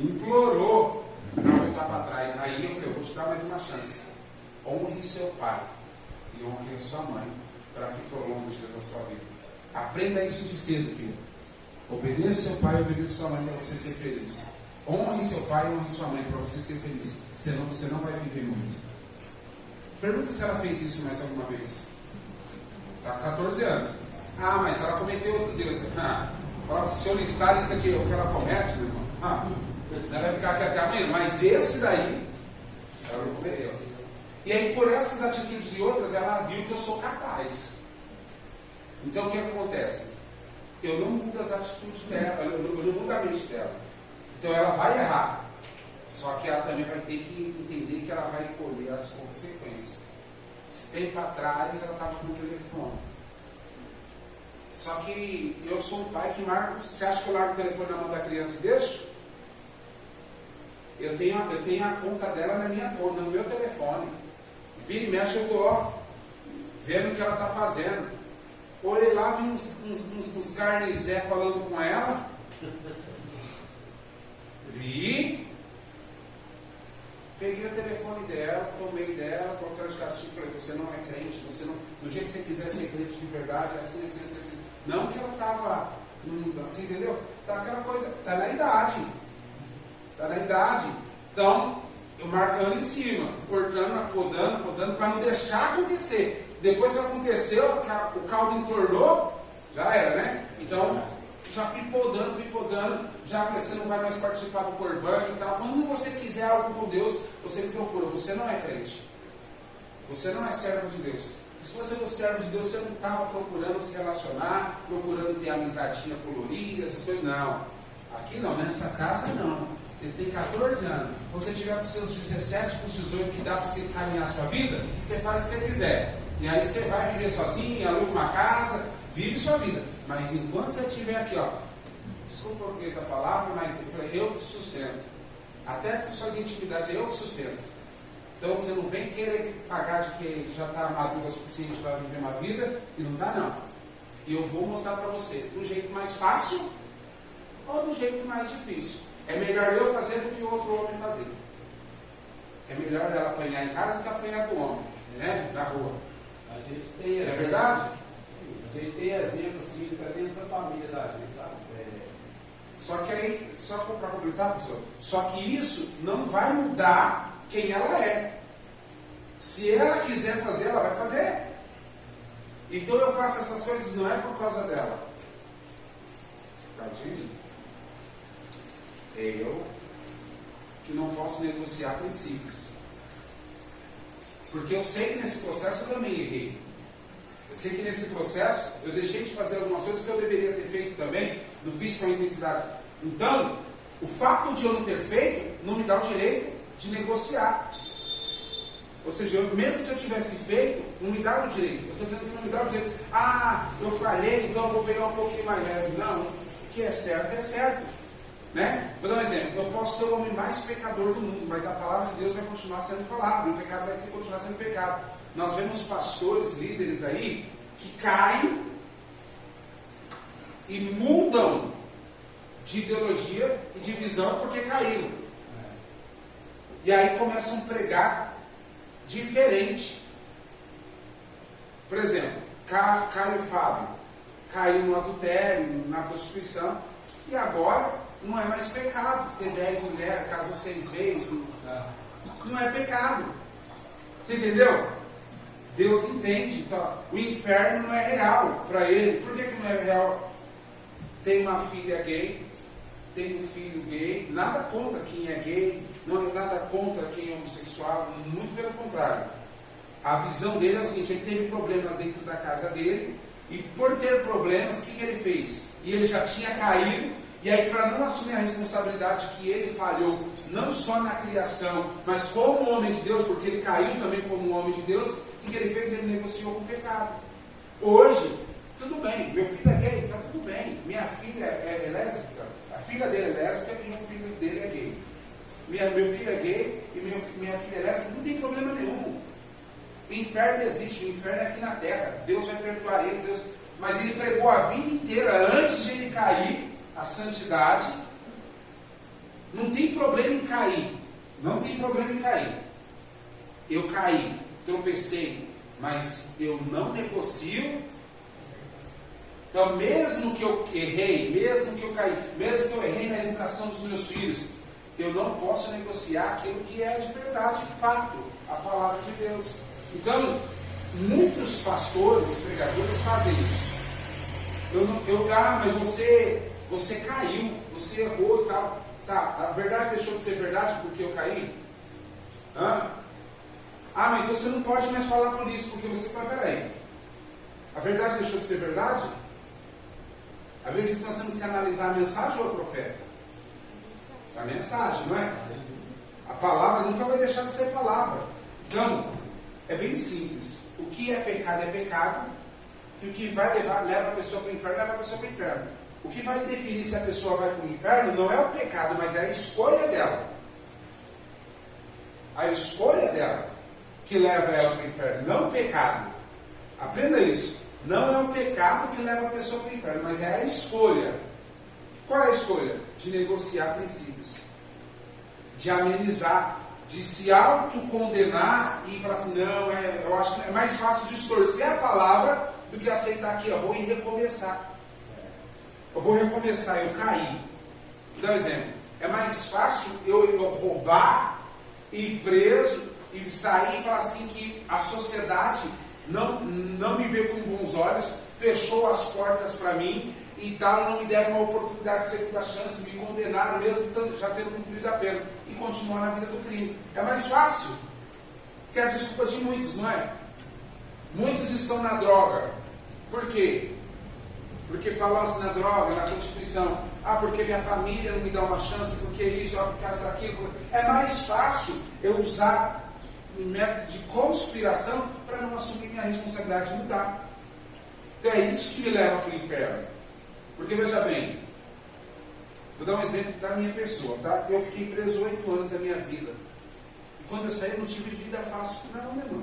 implorou para voltar para trás. Aí eu falei, eu vou te dar mais uma chance. Honre seu pai e honre a sua mãe, para que prolongue os dias da sua vida. Aprenda isso de cedo, filho. Obedeça seu pai e obedeça sua mãe para você ser feliz. Honre seu pai e honre sua mãe para você ser feliz. Senão você não vai viver muito. Pergunta se ela fez isso mais alguma vez. Está com 14 anos. Ah, mas ela cometeu outros erros. Fala, se eu listar a lista aqui, o que ela comete, meu irmão, ela vai ficar aqui até amanhã. Mas esse daí, ela não cometeu. E aí, por essas atitudes e outras, ela viu que eu sou capaz. Então, o que acontece? Eu não mudo as atitudes dela, eu não mudo a mente dela. Então, ela vai errar. Só que ela também vai ter que entender que ela vai colher as consequências. Esse tempo atrás, ela estava no telefone. Só que eu sou um pai que marca. Você acha que eu largo o telefone na mão da criança e deixo? Eu tenho a conta dela na minha conta, no meu telefone. Vira e mexe, eu estou vendo o que ela está fazendo. Olhei lá, vi uns garnizé falando com ela. Vi. Peguei o telefone dela, tomei dela, coloquei ela de castigo e falei, você não é crente, você não. No dia que você quiser ser crente de verdade, assim. Não que ela estava. Você entendeu? Tá aquela coisa, está na idade. Está na idade. Então, eu marcando em cima, cortando, podando, para não deixar acontecer. Depois que aconteceu, o caldo entornou, já era, né? Então, já fui podando, já falei, você não vai mais participar do Corban e tal. Quando você quiser algo com Deus, você me procura. Você não é crente. Você não é servo de Deus. E se você fosse servo de Deus, você não estava procurando se relacionar, procurando ter amizadinha colorida, essas coisas. Não. Aqui não, nessa casa não. Você tem 14 anos. Quando você tiver com seus 17, com os 18, que dá para você caminhar a sua vida, você faz o que você quiser. E aí você vai viver sozinho, aluga uma casa, vive sua vida. Mas enquanto você estiver aqui, desculpa o português da palavra, mas eu te sustento. Até com suas intimidades, eu te sustento. Então você não vem querer pagar de que já está madura o suficiente para viver uma vida, e não está não. E eu vou mostrar para você, do jeito mais fácil ou do jeito mais difícil. É melhor eu fazer do que o outro homem fazer. É melhor ela apanhar em casa do que apanhar do homem, né? Na rua. A gente tem É verdade? A gente tem exemplo assim para dentro da família da gente, sabe? Só que aí, só para completar, pessoal, só que isso não vai mudar quem ela é. Se ela quiser fazer, ela vai fazer. Então eu faço essas coisas não é por causa dela. Tadinho. Eu que não posso negociar princípios. Porque eu sei que nesse processo eu também errei. Eu sei que nesse processo eu deixei de fazer algumas coisas que eu deveria ter feito também, não fiz com a intensidade. Então, o fato de eu não ter feito não me dá o direito de negociar. Ou seja, mesmo se eu tivesse feito, não me dá o direito. Eu estou dizendo que não me dá o direito. Eu falhei, então eu vou pegar um pouquinho mais leve. Não, o que é certo é certo. Né? Vou dar um exemplo. Eu posso ser o homem mais pecador do mundo, mas a palavra de Deus vai continuar sendo falada, e o pecado vai continuar sendo pecado. Nós vemos pastores, líderes aí, que caem e mudam de ideologia e de visão porque caíram. E aí começam a pregar diferente. Por exemplo, Caio e Fábio caiu no adultério, na prostituição, e agora não é mais pecado ter 10 mulheres, casou 6 vezes. Não é pecado. Você entendeu? Deus entende. Então, o inferno não é real para ele. Por que não é real? Tem uma filha gay, tem um filho gay. Nada contra quem é gay, não é nada contra quem é homossexual. Muito pelo contrário. A visão dele é o seguinte: ele teve problemas dentro da casa dele, e por ter problemas, o que ele fez? E ele já tinha caído. E aí, para não assumir a responsabilidade que ele falhou, não só na criação, mas como homem de Deus, porque ele caiu também como homem de Deus, o que ele fez? Ele negociou com o pecado. Hoje, tudo bem, meu filho é gay, está tudo bem. Minha filha é lésbica, a filha dele é lésbica e o filho dele é gay. Meu filho é gay e minha filha é lésbica, não tem problema nenhum. O inferno existe, o inferno é aqui na terra. Deus vai perdoar ele, mas ele pregou a vida inteira, antes de ele cair, a santidade, Não tem problema em cair. Não tem problema em cair. Eu caí, tropecei, mas eu não negocio. Então, mesmo que eu errei, mesmo que eu caí, mesmo que eu errei na educação dos meus filhos, eu não posso negociar aquilo que é de verdade, fato, a palavra de Deus. Então, muitos pastores, pregadores fazem isso. Mas você caiu, você errou e tal. Tá, a verdade deixou de ser verdade porque eu caí? Mas você não pode mais falar por isso, porque você... Mas peraí, a verdade deixou de ser verdade? A Bíblia diz que nós temos que analisar a mensagem ou o profeta? A mensagem, não é? A palavra nunca vai deixar de ser palavra. Então, é bem simples. O que é pecado, e o que leva a pessoa para o inferno, leva a pessoa para o inferno. O que vai definir se a pessoa vai para o inferno não é o pecado, mas é a escolha dela. A escolha dela que leva ela para o inferno, não o pecado. Aprenda isso. Não é o pecado que leva a pessoa para o inferno, mas é a escolha. Qual é a escolha? De negociar princípios, de amenizar, de se autocondenar e falar assim, não, eu acho que é mais fácil distorcer a palavra do que aceitar que errou e recomeçar. Eu vou recomeçar, eu caí. Vou dar um exemplo. É mais fácil eu roubar, ir preso e sair e falar assim que a sociedade não me vê com bons olhos, fechou as portas para mim e tal, não me deram uma oportunidade de segunda chance, me condenaram mesmo já tendo cumprido a pena e continuar na vida do crime. É mais fácil, que é a desculpa de muitos, não é? Muitos estão na droga. Por quê? Porque falam assim na droga, na prostituição. Porque minha família não me dá uma chance, porque isso, por causa daquilo. É mais fácil eu usar um método de conspiração para não assumir minha responsabilidade de mudar. Então é isso que me leva para o inferno. Porque veja bem, vou dar um exemplo da minha pessoa, tá? Eu fiquei preso 8 anos da minha vida. E quando eu saí, eu não tive vida fácil. Não, meu irmão.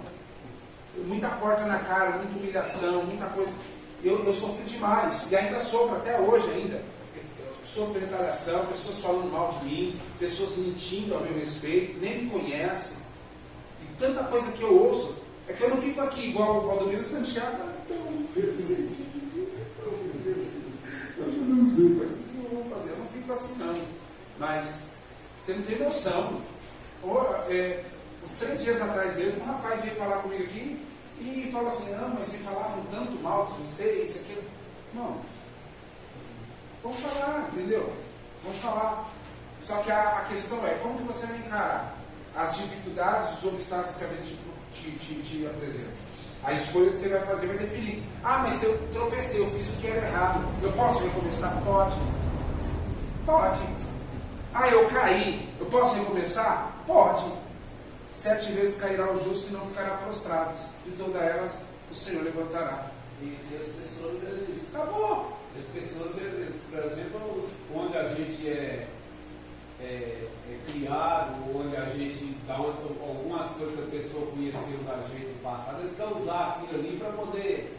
Muita porta na cara, muita humilhação, muita coisa. Eu sofri demais, e ainda sofro até hoje ainda. Eu sofro retaliação, pessoas falando mal de mim, pessoas mentindo a meu respeito, nem me conhecem. E tanta coisa que eu ouço, é que eu não fico aqui igual o Valdomiro Santiago. Eu não sei, o que eu vou fazer? Eu não fico assim não. Mas você não tem noção. Uns 3 dias atrás mesmo, um rapaz veio falar comigo aqui e falou assim, mas me falavam tanto mal de você, isso, aquilo. Não. Vamos falar, entendeu? Vamos falar. Só que a questão é, como que você vai encarar as dificuldades, os obstáculos que a vida te apresenta? A escolha que você vai fazer vai definir. Mas se eu tropecei, eu fiz o que era errado, eu posso recomeçar? Pode. Pode. Eu caí, eu posso recomeçar? Pode. 7 vezes cairá o justo e não ficará prostrado. De todas elas o Senhor levantará. E as pessoas, eles... Acabou. As pessoas, por exemplo, onde a gente é criado, onde a gente dá algumas coisas que a pessoa conheceu da gente no passado, eles querem usar aquilo ali para poder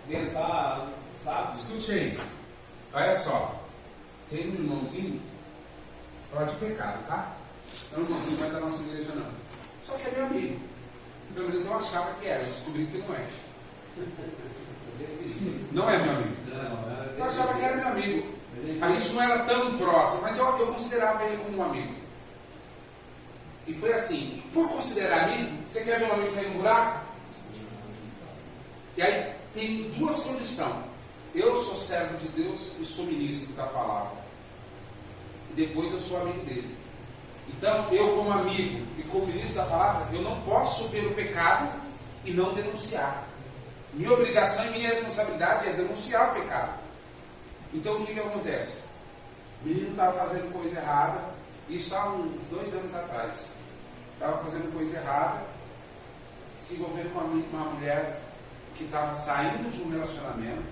pensar, sabe? Escute aí. Olha só. Tem um irmãozinho, falar de pecado, tá? Não é um irmãozinho, não é da nossa igreja não. Só que é meu amigo. Pelo menos eu achava que era, eu descobri que não é. Não é meu amigo. Eu achava que era meu amigo. A gente não era tão próximo, mas eu considerava ele como um amigo. E foi assim, por considerar amigo, você quer ver um amigo cair no buraco? E aí tem 2 condições. Eu sou servo de Deus e sou ministro da palavra. E depois eu sou amigo dele. Então, eu como amigo e como ministro da palavra, eu não posso ver o pecado e não denunciar. Minha obrigação e minha responsabilidade é denunciar o pecado. Então, o que acontece? O menino estava fazendo coisa errada, isso há uns 2 anos atrás. Estava fazendo coisa errada, se envolvendo com uma mulher que estava saindo de um relacionamento,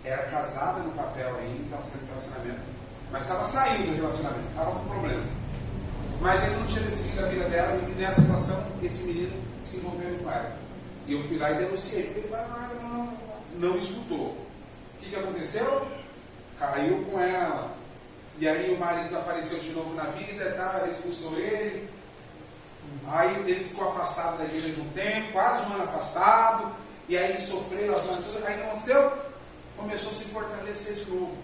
era casada no papel ainda, estava saindo do relacionamento, mas estava saindo do relacionamento, estava com problemas. Mas ele não tinha decidido a vida dela e nessa situação esse menino se envolveu com ela. E eu fui lá e denunciei. Não escutou. O que aconteceu? Caiu com ela. E aí o marido apareceu de novo na vida, ela expulsou ele. Aí ele ficou afastado da igreja um tempo, quase um ano afastado. E aí sofreu, tudo. Aí o que aconteceu? Começou a se fortalecer de novo.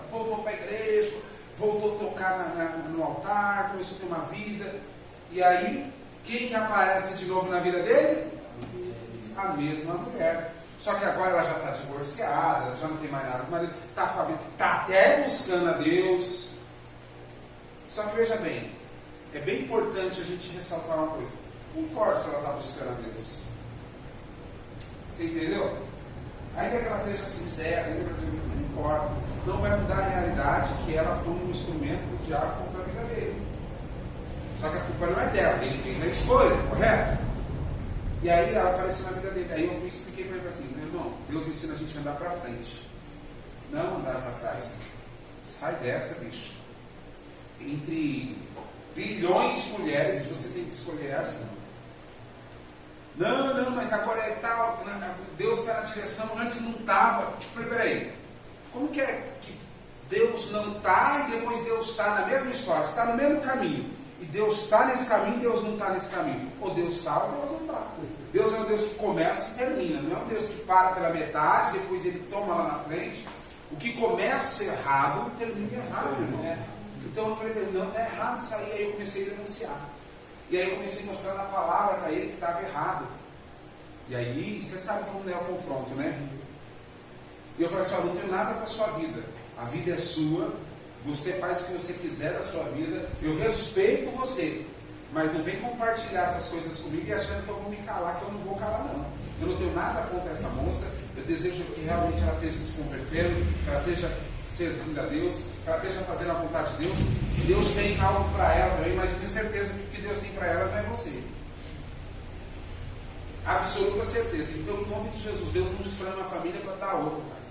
Voltou para a igreja, voltou a tocar no altar, começou a ter uma vida. E aí, quem que aparece de novo na vida dele? A mesma mulher. Só que agora ela já está divorciada, ela já não tem mais nada com o marido, está com a vida, está até buscando a Deus. Só que veja bem, é bem importante a gente ressaltar uma coisa. Não importa se ela está buscando a Deus. Você entendeu? Ainda que ela seja sincera, ainda que não importa. Não vai mudar a realidade que ela foi um instrumento do diabo para a vida dele. Só que a culpa não é dela, ele fez a escolha, correto? E aí ela apareceu na vida dele. Aí eu expliquei para ele assim, meu irmão, Deus ensina a gente a andar para frente, não andar para trás. Sai dessa, bicho. Entre bilhões de mulheres, você tem que escolher essa. Não, mas agora é tal, Deus está na direção, antes não estava. Eu falei, peraí, como que é que Deus não está e depois Deus está na mesma história? Você está no mesmo caminho. E Deus está nesse caminho, Deus não está nesse caminho. Ou Deus está ou Deus não está. Deus é um Deus que começa e termina. Não é um Deus que para pela metade, depois ele toma lá na frente. O que começa errado, termina errado, irmão. Então eu falei para ele, não, está errado isso aí. Aí eu comecei a denunciar. E aí eu comecei a mostrar na palavra para ele que estava errado. E aí, você sabe como é o confronto, né? E eu falei assim, não tenho nada com a sua vida. A vida é sua. Você faz o que você quiser da sua vida. Eu respeito você. Mas não vem compartilhar essas coisas comigo e achando que eu vou me calar, que eu não vou calar, não. Eu não tenho nada contra essa moça. Eu desejo que realmente ela esteja se convertendo, que ela esteja servindo a Deus, que ela esteja fazendo a vontade de Deus. Que Deus tem algo para ela também, mas eu tenho certeza que o que Deus tem para ela não é você. Absoluta certeza. Então, em nome de Jesus, Deus não destrói uma família para dar outra, cara.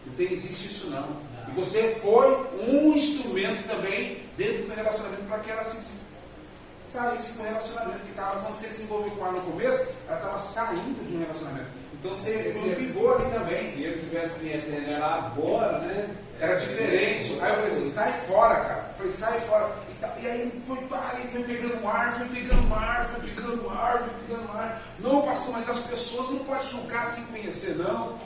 Não existe isso, não. E você foi um instrumento também dentro do relacionamento para que ela saísse do relacionamento que estava, quando você se envolveu com ela no começo, ela estava saindo de um relacionamento. Então você foi um pivô ali também. Se eu tivesse conhecendo ela agora, né? Era diferente. Aí eu falei assim, sai fora, cara. Eu falei, sai fora. E aí foi pegando ar, foi pegando ar. Não, pastor, mas as pessoas não podem julgar sem conhecer, não.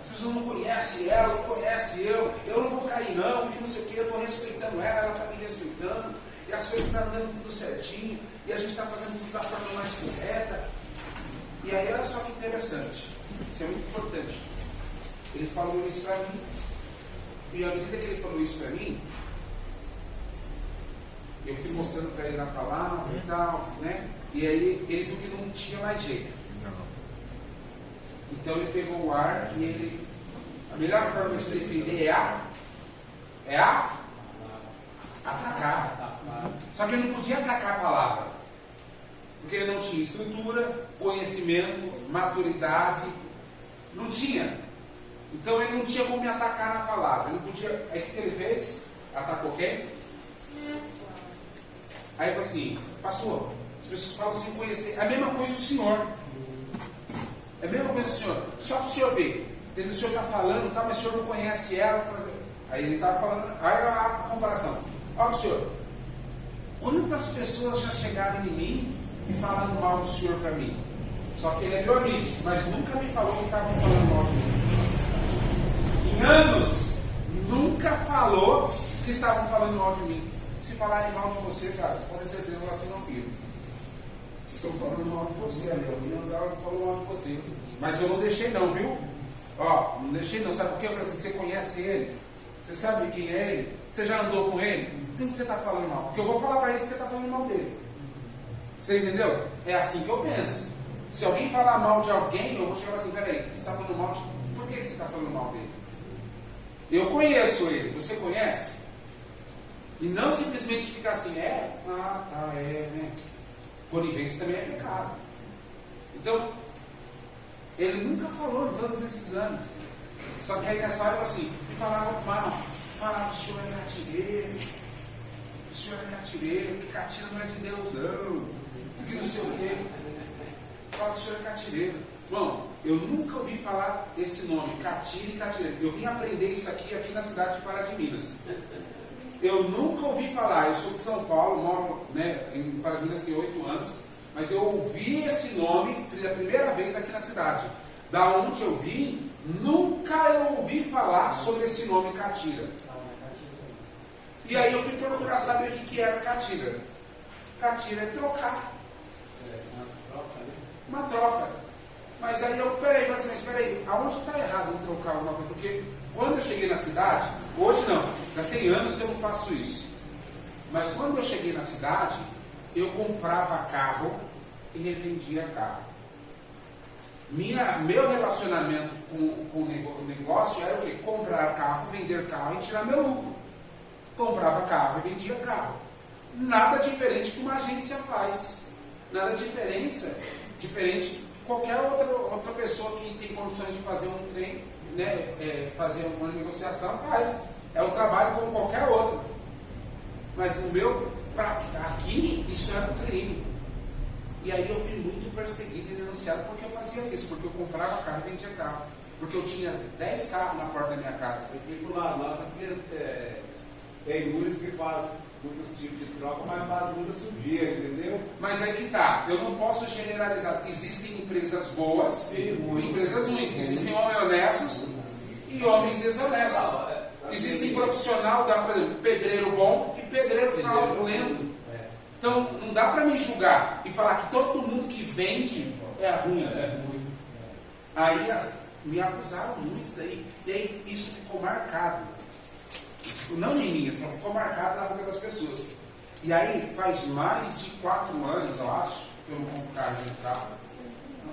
As pessoas não conhecem ela, não conhecem eu não vou cair não, porque não sei o que, eu estou respeitando ela está me respeitando, e as coisas estão andando tudo certinho, e a gente está fazendo tudo da forma mais correta. E aí olha só que interessante, isso é muito importante. Ele falou isso para mim, e à medida que ele falou isso para mim, eu fui mostrando para ele na palavra e tal, né? E aí ele viu que não tinha mais jeito. Então ele pegou o ar e a melhor forma de defender é atacar. Só que ele não podia atacar a palavra, porque ele não tinha estrutura, conhecimento, maturidade, não tinha. Então ele não tinha como me atacar na palavra. Ele não podia. Aí o que ele fez? Atacou quem? Aí ele falou assim, pastor, as pessoas falam sem conhecer. É a mesma coisa o senhor. É a mesma coisa o senhor. Só para o senhor ver. Entendeu? O senhor está falando, tá, mas o senhor não conhece ela. Aí ele estava falando. Aí a comparação. Olha o senhor. Quantas pessoas já chegaram em mim e falaram mal do senhor para mim? Só que ele é meu amigo, mas nunca me falou que estavam falando mal de mim. Em anos, nunca falou que estavam falando mal de mim. Se falarem mal de você, cara, você pode ter certeza que assim não filho. Estou falando mal de você, ali. Eu falou mal de você. Mas eu não deixei não, viu? Ó, não deixei não. Sabe por quê? Eu falei assim, você conhece ele? Você sabe quem é ele? Você já andou com ele? Quem que você está falando mal? Porque eu vou falar para ele que você está falando mal dele. Você entendeu? É assim que eu penso. Se alguém falar mal de alguém, eu vou chegar assim, peraí, você está falando mal de... Por que você está falando mal dele? Eu conheço ele, você conhece? E não simplesmente ficar assim, né? Conivência também é pecado. Então, ele nunca falou em todos esses anos. Só que aí nessa hora assim, me falava mal, falava, o senhor é catireiro, que catira não é de Deus, não, que não sei o quê. Fala que o senhor é catireiro. Irmão, Eu nunca ouvi falar esse nome, catira e catira. Eu vim aprender isso aqui na cidade de Pará de Minas. Eu nunca ouvi falar, eu sou de São Paulo, moro, né, em Pará de Minas tem 8 anos, mas eu ouvi esse nome pela primeira vez aqui na cidade. Da onde eu vim, nunca eu ouvi falar sobre esse nome catira. E aí eu fui procurar saber o que era catira. Catira é trocar. Uma troca. Mas aí eu, falei assim, mas peraí, aonde está errado em trocar alguma coisa? Porque quando eu cheguei na cidade, hoje não, já tem anos que eu não faço isso. Mas quando eu cheguei na cidade, eu comprava carro e revendia carro. Meu relacionamento com o negócio era o quê? Comprar carro, vender carro e tirar meu lucro. Comprava carro e vendia carro. Nada diferente que uma agência faz. Nada diferente de qualquer outra pessoa que tem condições de fazer um trem, né, fazer uma negociação, faz. É um trabalho como qualquer outro. Mas no meu, aqui, isso era um crime. E aí eu fui muito perseguido e denunciado porque eu fazia isso, porque eu comprava carro e vendia carro. Porque eu tinha 10 carros na porta da minha casa. Aqui pro lado, nossa, tem muitos que fazem muitos tipos de troca, mas fazem muita sujeira, entendeu? Mas aí que tá, eu não posso generalizar. Existem empresas boas e empresas ruins. Existem homens honestos e homens desonestos. Existem profissional, por exemplo, pedreiro bom e pedreiro fraudulento. Então não dá para me julgar e falar que todo mundo que vende é ruim. Aí me acusaram muito isso aí. E aí isso ficou marcado. Não em mim, ficou marcado na boca das pessoas. E aí faz mais de 4 anos, eu acho, que eu não compro carro.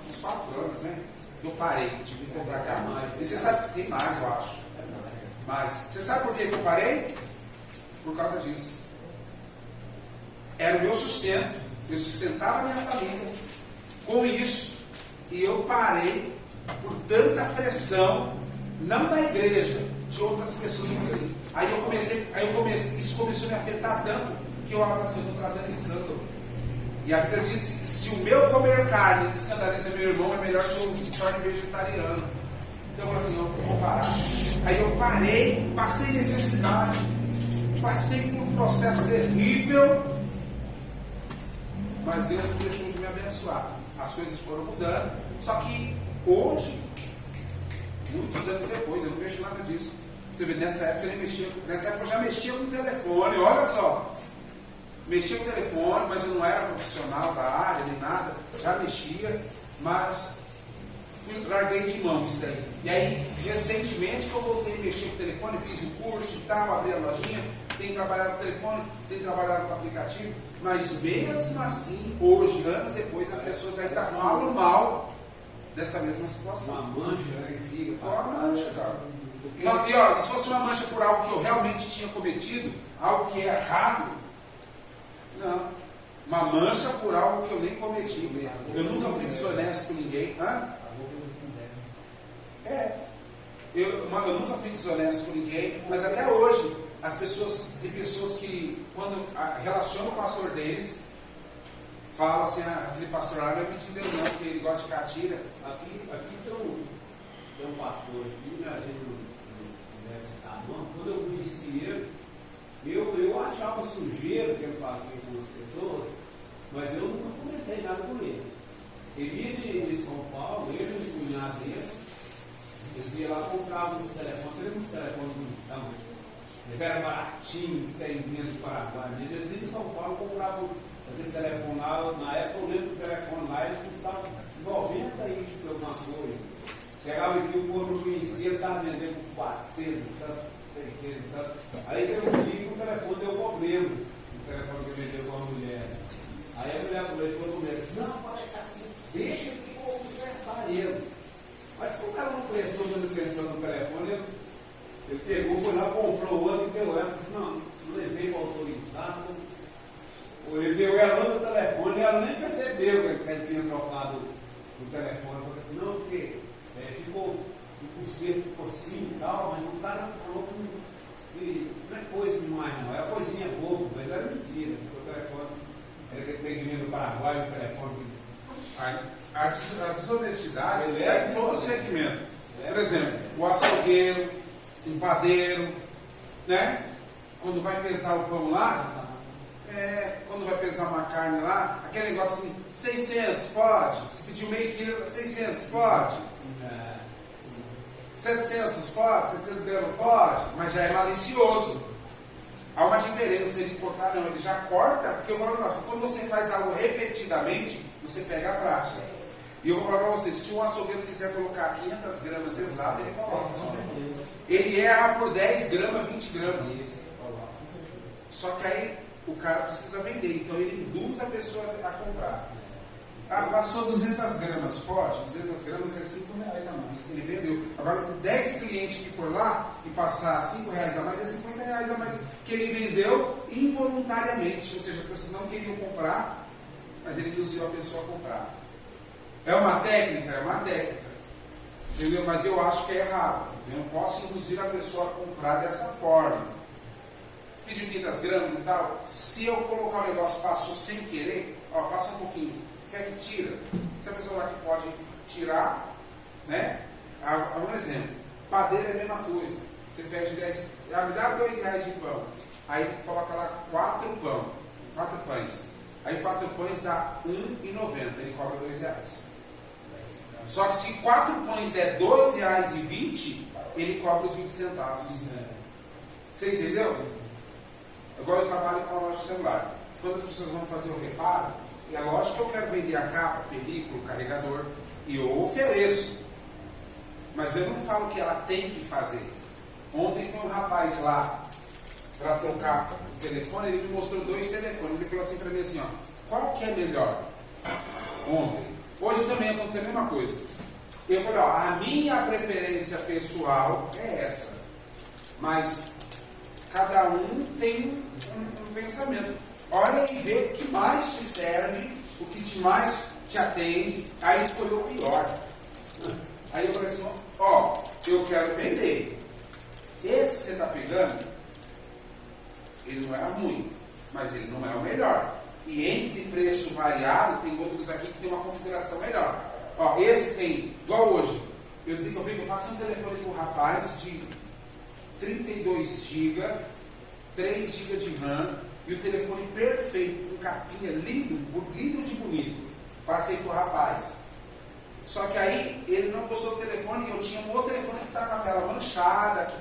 Uns 4 anos, né? Eu parei, tive que comprar carro. E você sabe que tem mais, eu acho. Mas você sabe por que eu parei? Por causa disso. Era o meu sustento. Eu sustentava a minha família com isso. E eu parei por tanta pressão, não da igreja, de outras pessoas. Isso começou a me afetar tanto que eu falei assim, eu estou trazendo escândalo. E a Bíblia diz que se o meu comer carne escandaliza meu irmão, é melhor que eu se torne vegetariano. Então eu falei assim, eu vou parar. Aí eu parei, passei necessidade, passei por um processo terrível, mas Deus não deixou de me abençoar. As coisas foram mudando, só que hoje, muitos anos depois, eu não mexo nada disso. Você vê, nessa época eu já mexia com o telefone, olha só. Mexia com o telefone, mas eu não era profissional da área, nem nada. Já mexia, mas larguei de mão isso daí. E aí, recentemente que eu voltei a mexer com o telefone, fiz o curso e tal, abri a lojinha, tenho trabalhado com o telefone, tenho trabalhado com o aplicativo, mas mesmo assim, hoje, anos depois, as pessoas ainda falam mal dessa mesma situação. Uma mancha, né? Uma mancha, cara. E olha, se fosse uma mancha por algo que eu realmente tinha cometido, algo que é errado, não. Uma mancha por algo que eu nem cometi. Eu nunca fui desonesto com ninguém. Eu nunca fui desonesto com ninguém, mas até hoje, tem pessoas que, quando relacionam o pastor deles, falam assim, aquele pastor lá não é mentiroso não, porque ele gosta de catira. Aqui tem um pastor aqui, né, a gente não deve citar não. Quando eu conheci ele, eu achava sujeira que ele fazia com as pessoas, mas eu nunca comentei nada com ele. Ele ia de São Paulo, ele e o cunhado dele, eles iam lá compravam uns telefones, você lembra uns telefones bonitão? Eles eram baratinhos, que tem vindo do Paraguai, eles iam em São Paulo compravam esse telefone lá, na época eu lembro do telefone lá, ele custava 90 euros por alguma coisa. Chegava aqui, o povo não conhecia, ele estava vendendo por 400 e tanto, 600 e tanto. Aí teve um dia que o telefone deu problema, o telefone que vendeu com a mulher. Aí a mulher falou para a mulher, não, parece aqui, deixa que eu vou consertar ele. Mas como ela não prestou manutenção no telefone, ele pegou, foi lá, comprou outro e deu ela. Disse, não levei para autorizado. Ele deu ela outro telefone e ela nem percebeu que ele tinha trocado o telefone. Falei assim, não, porque ficou o conserto por cima e tal, mas o cara falou que não é coisa demais não, é coisinha boba, mas era mentira, porque o telefone era que tem que vir do Paraguai, o telefone. A desonestidade é em todo segmento. Por exemplo, o açougueiro, o padeiro, né? Quando vai pesar o pão lá, quando vai pesar uma carne lá, aquele negócio assim, 600, pode. Se pedir meio quilo, 600, pode. 700, pode. 700 gramas, pode. Mas já é malicioso. Há uma diferença ele cortar, não. Ele já corta, porque eu falo negócio, quando você faz algo repetidamente, você pega a prática. E eu vou falar para você, se um açougueiro quiser colocar 500 gramas exato, ele coloca. Ele erra por 10 gramas, 20 gramas. Só que aí o cara precisa vender, então ele induz a pessoa a comprar. Passou 200 gramas, pode? 200 gramas é 5 reais a mais. Ele vendeu. Agora, 10 clientes que for lá e passar 5 reais a mais, é 50 reais a mais que ele vendeu involuntariamente. Ou seja, as pessoas não queriam comprar, mas ele induziu a pessoa a comprar. É uma técnica? É uma técnica. Entendeu? Mas eu acho que é errado. Eu não posso induzir a pessoa a comprar dessa forma. Pediu 500 gramas e tal. Se eu colocar o negócio, passou sem querer, passa um pouquinho. Quer que tira? Se a pessoa lá que pode tirar, né? Um exemplo. Padeiro é a mesma coisa. Você pede 10, me dá 2 reais de pão. Aí coloca lá 4 pães. Aí 4 pães dá R$1,90. Ele cobra 2 reais. Só que se 4 pães der R$2,20, ele cobra os 20 centavos. Você entendeu? Agora eu trabalho com a loja de celular. Quando as pessoas vão fazer o reparo, é lógico que eu quero vender a capa, película, carregador, e eu ofereço. Mas eu não falo que ela tem que fazer. Ontem foi um rapaz lá para trocar o telefone, ele me mostrou 2 telefones. Ele falou assim para mim assim, qual que é melhor? Ontem. Hoje também aconteceu a mesma coisa. Eu falei, a minha preferência pessoal é essa. Mas cada um tem um pensamento. Olha e vê o que mais te serve, o que mais te atende. Aí escolheu o pior. Aí eu falei assim, eu quero vender. Esse que você está pegando, ele não é ruim, mas ele não é o melhor. E entre preço variado, tem outros aqui que tem uma configuração melhor. Esse tem, igual hoje, eu passei um telefone com um rapaz de 32 GB, 3 GB de RAM, e o telefone perfeito, com capinha, lindo de bonito. Passei pro rapaz. Só que aí ele não gostou do telefone, e eu tinha um outro telefone que estava na tela manchada,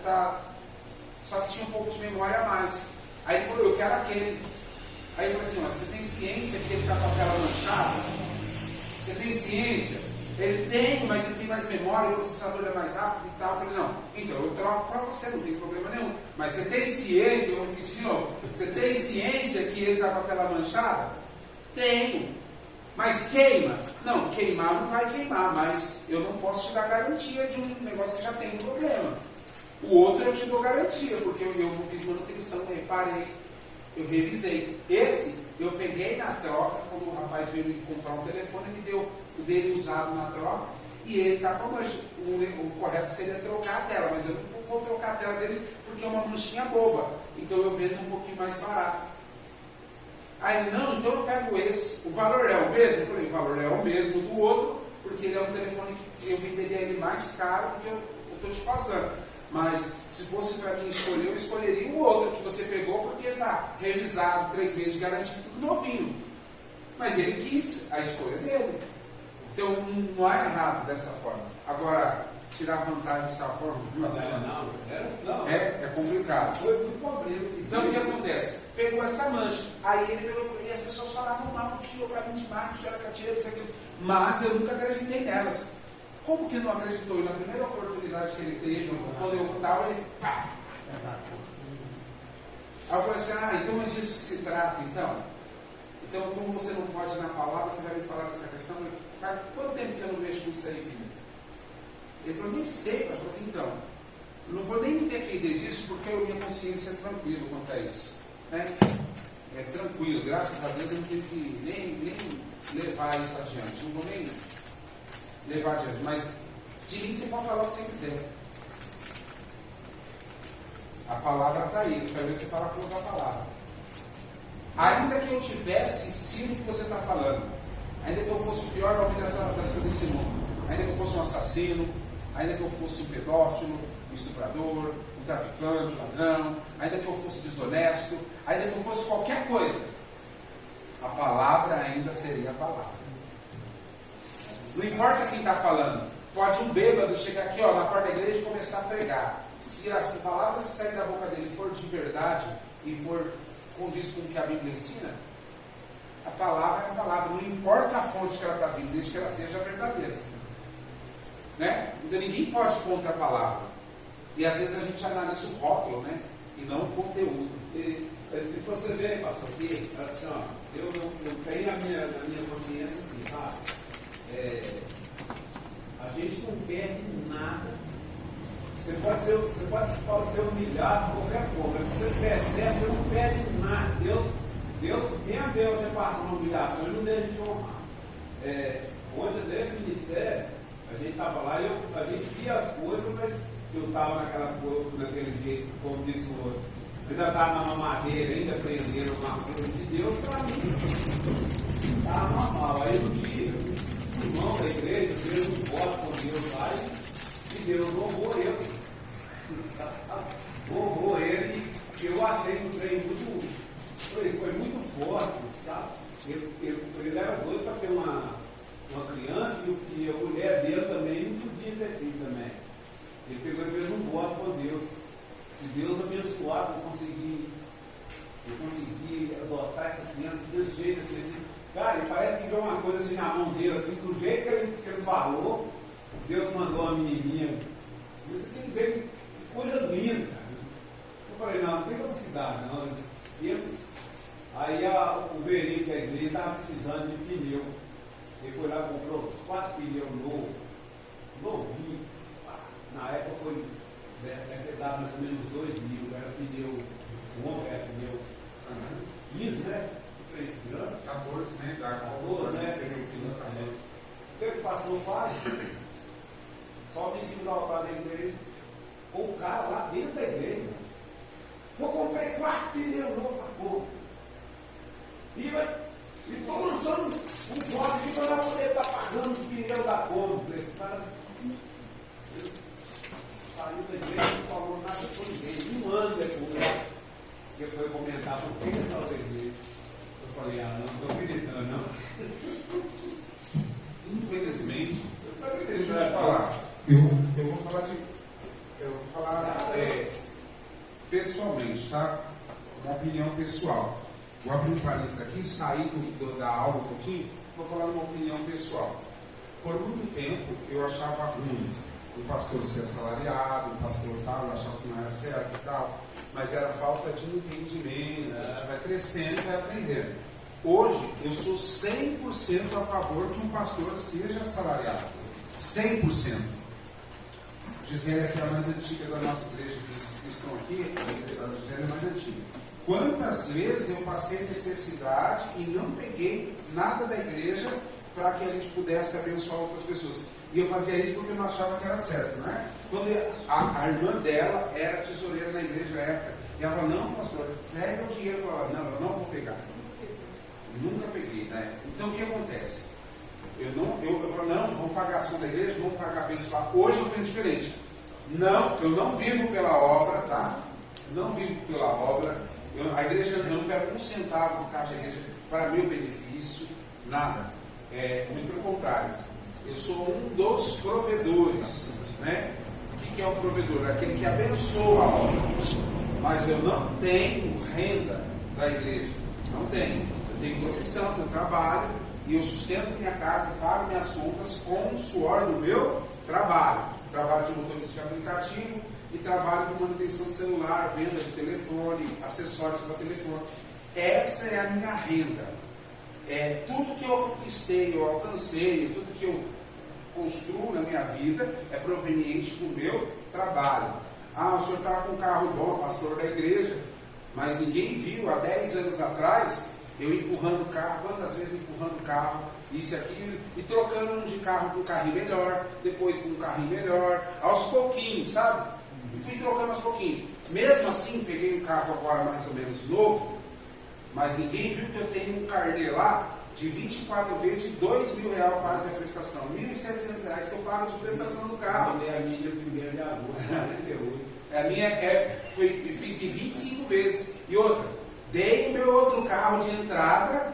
só que tinha um pouco de memória a mais. Aí ele falou, eu quero aquele. Aí eu falei assim, você tem ciência que ele está com a tela manchada? Você tem ciência? Ele tem, mas ele tem mais memória, o processador é mais rápido e tal. Eu falei, não, então eu troco para você, não tem problema nenhum. Mas você tem ciência, eu vou repetir de novo, você tem ciência que ele está com a tela manchada? Tenho. Mas queima? Não, queimar não vai queimar, mas eu não posso te dar garantia de um negócio que já tem um problema. O outro eu te dou garantia, porque eu fiz manutenção, eu reparei, eu revisei. Esse, eu peguei na troca, quando o rapaz veio me comprar um telefone, ele deu o dele usado na troca, e ele está com a mancha. O correto seria trocar a tela, mas eu não vou trocar a tela dele porque é uma manchinha boba. Então eu vendo um pouquinho mais barato. Aí ele, não, então eu pego esse. O valor é o mesmo? Eu falei, o valor é o mesmo do outro, porque ele é um telefone que eu venderia ele mais caro do que eu estou te passando. Mas se fosse para mim escolher, eu escolheria o outro que você pegou, porque está revisado, 3 meses de garantia, tudo novinho. Mas ele quis a escolha dele. Então não é errado dessa forma. Agora, tirar vantagem dessa forma não. É complicado. Foi muito problema. Então o que acontece? Pegou essa mancha. Aí ele pegou e as pessoas falavam mal do senhor para mim demais, o senhor era cateiro, isso aquilo. Mas eu nunca acreditei nelas. Como que não acreditou? E na primeira oportunidade que ele teve, quando eu estava, ele pá! Aí eu falei assim, então é disso que se trata, então? Então, como você não pode ir na palavra, você vai me falar dessa questão? Eu falei, faz quanto tempo que eu não mexo nisso aí, filho? Ele falou, nem sei, mas eu falei assim, então, eu não vou nem me defender disso, porque a minha consciência é tranquila quanto a isso. Né? É tranquilo, graças a Deus eu não tenho que nem levar isso adiante, não vou nem levar adiante, mas de mim você pode falar o que você quiser. A palavra está aí, para ver você fala com a palavra. Ainda que eu tivesse sido o que você está falando, ainda que eu fosse o pior homem desse mundo, ainda que eu fosse um assassino, ainda que eu fosse um pedófilo, um estuprador, um traficante, um ladrão, ainda que eu fosse desonesto, ainda que eu fosse qualquer coisa, a palavra ainda seria a palavra. Não importa quem está falando, pode um bêbado chegar aqui na porta da igreja e começar a pregar. Se as palavras que saírem da boca dele for de verdade e for condiz com o que a Bíblia ensina, a palavra é a palavra, não importa a fonte que ela está vindo, desde que ela seja verdadeira. Né? Então ninguém pode contra a palavra. E às vezes a gente analisa o rótulo, né? E não o conteúdo. E você vê, pastor, que assim, eu tenho na minha consciência assim, sabe? A gente não perde nada. Você pode ser humilhado por qualquer coisa. Se você percebe, você não perde nada. Deus, mesmo Deus você passa uma humilhação, Ele não deixa a gente honrar. Onde desse ministério, a gente estava lá e a gente via as coisas, mas eu estava naquele jeito, como disse o outro. Eu ainda estava na mamadeira, ainda aprendendo uma coisa de Deus para mim. Estava normal. Aí no dia, o irmão da igreja fez um voto com Deus lá e Deus honrou ele. Honrou ele e eu achei que o trem foi muito forte, sabe? Ele era doido para ter uma criança e a mulher dele também não podia ter filho também. Ele pegou e fez um voto com Deus. Se Deus abençoar, eu consegui adotar essa criança desse jeito assim. Cara, e parece que veio uma coisa assim na mão dele, assim, do jeito que ele falou, Deus mandou uma menininha. Isso que veio, coisa linda, cara. Eu falei, não tem capacidade, não. Aí o Verico da igreja estava precisando de pneu. Ele foi lá e comprou 4 pneus novinho. Na época deve ter dado mais ou menos 2.000, era pneu, o ombro era pneu 15, né? 3 anos. 14, né? 14, né? Pneu fino também. O que o pastor faz? Sobe em cima do altar da igreja, o cara lá dentro da igreja. Eu comprei 4 pneus novos para pôr. E estou lançando um voto aqui para poder estar pagando os pneus da compra. Esse cara saiu da igreja, não falou nada com ninguém. 1 ano depois, que foi comentar por que ele saiu da igreja. Eu falei, não estou acreditando, não. Infelizmente, Deixa eu falar. Eu vou falar pessoalmente, tá? Uma opinião pessoal. Vou abrir um parênteses aqui, sair da aula um pouquinho, vou falar uma opinião pessoal. Por muito tempo eu achava ruim o pastor ser assalariado, o pastor tal, eu achava que não era certo e tal, mas era falta de entendimento, a gente vai crescendo e vai aprendendo. Hoje eu sou 100% a favor que um pastor seja assalariado. 100%. Gisele aqui é a mais antiga da nossa igreja, que estão aqui, a Gisele é mais antiga. Quantas vezes eu passei necessidade e não peguei nada da igreja para que a gente pudesse abençoar outras pessoas. E eu fazia isso porque eu não achava que era certo, não é? Quando a irmã dela era tesoureira na igreja na época, e ela falou, não, pastor, pega o dinheiro. Eu falava, não, eu não vou pegar. Nunca peguei, né? Então o que acontece? Eu falo, não, vamos pagar a ação da igreja, vamos pagar abençoar. Hoje eu penso diferente. Não, eu não vivo pela obra, tá? Não vivo pela obra. A igreja, eu não pego um centavo do caixa da igreja para meu benefício, nada. Muito pelo contrário. Eu sou um dos provedores, né? O que é o provedor? Aquele que abençoa a obra. Mas eu não tenho renda da igreja. Não tenho. Eu tenho profissão, tenho trabalho, e eu sustento minha casa, pago minhas contas com o suor do meu trabalho. Trabalho de motorista de aplicativo e trabalho com manutenção de celular, venda de telefone, acessórios para telefone. Essa é a minha renda. Tudo que eu conquistei, eu alcancei, tudo que eu construo na minha vida é proveniente do meu trabalho. O senhor estava com um carro bom, pastor da igreja, mas ninguém viu há 10 anos atrás eu empurrando o carro, quantas vezes empurrando o carro, isso aqui, e trocando um de carro para um carrinho melhor, depois para um carrinho melhor, aos pouquinhos, sabe? E fui trocando aos pouquinhos. Mesmo assim, peguei um carro agora mais ou menos novo, mas ninguém viu que eu tenho um carnê lá de 24 vezes de R$2.000 quase a prestação. R$1.700 que eu pago de prestação do carro. A minha de 1º de agosto, 48. A minha eu fiz em 25 vezes. E outra, dei o meu outro carro de entrada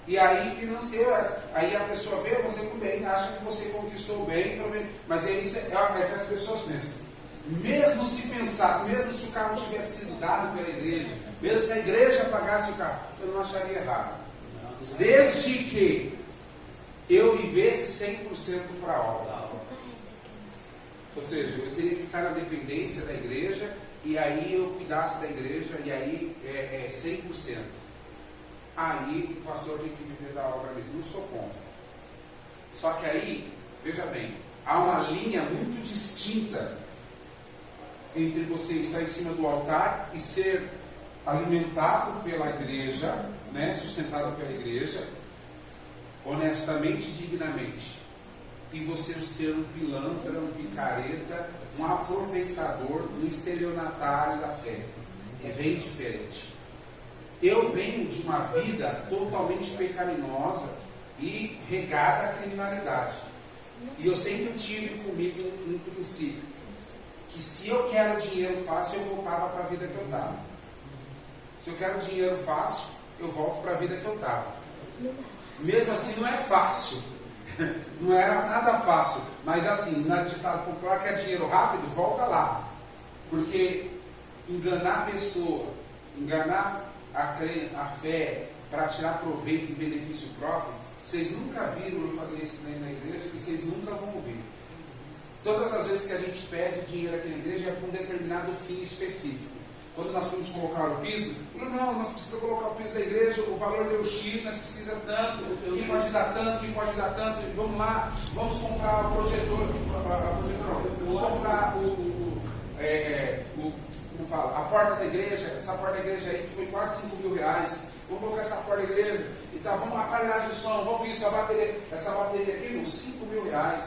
e aí financei essa. Aí a pessoa vê você com bem, acha que você conquistou o bem, mas é isso que as pessoas pensam. Mesmo se pensasse, mesmo se o carro tivesse sido dado pela igreja, mesmo se a igreja pagasse o carro, eu não acharia errado. Desde que eu vivesse 100% para a obra. Ou seja, eu teria que ficar na dependência da igreja, e aí eu cuidasse da igreja, e aí é 100%. Aí o pastor tem que viver da obra mesmo. Não sou contra. Só que aí, veja bem, há uma linha muito distinta entre você estar em cima do altar e ser alimentado pela igreja, né, sustentado pela igreja, honestamente e dignamente, e você ser um pilantra, um picareta, um aproveitador, um estelionatário da fé. É bem diferente. Eu venho de uma vida totalmente pecaminosa e regada à criminalidade. E eu sempre tive comigo um princípio, que se eu quero dinheiro fácil, eu voltava para a vida que eu estava. Se eu quero dinheiro fácil, eu volto para a vida que eu estava. Mesmo assim, não é fácil. Não era nada fácil. Mas assim, na ditado popular, quer dinheiro rápido, volta lá. Porque enganar a pessoa, enganar a fé para tirar proveito e benefício próprio, vocês nunca viram eu fazer isso nem na igreja e vocês nunca vão ouvir. Todas as vezes que a gente pede dinheiro aqui na igreja é para um determinado fim específico. Quando nós fomos colocar o piso, não, nós precisamos colocar o piso da igreja, o valor deu X, nós precisamos tanto, quem pode dar tanto, quem pode dar tanto, vamos lá, vamos comprar o projetor, vamos comprar como fala, a porta da igreja, essa porta da igreja aí que foi quase R$5.000, vamos colocar essa porta da igreja, e tá, vamos aparelhagem de som, vamos isso, essa bateria aqui, R$5.000,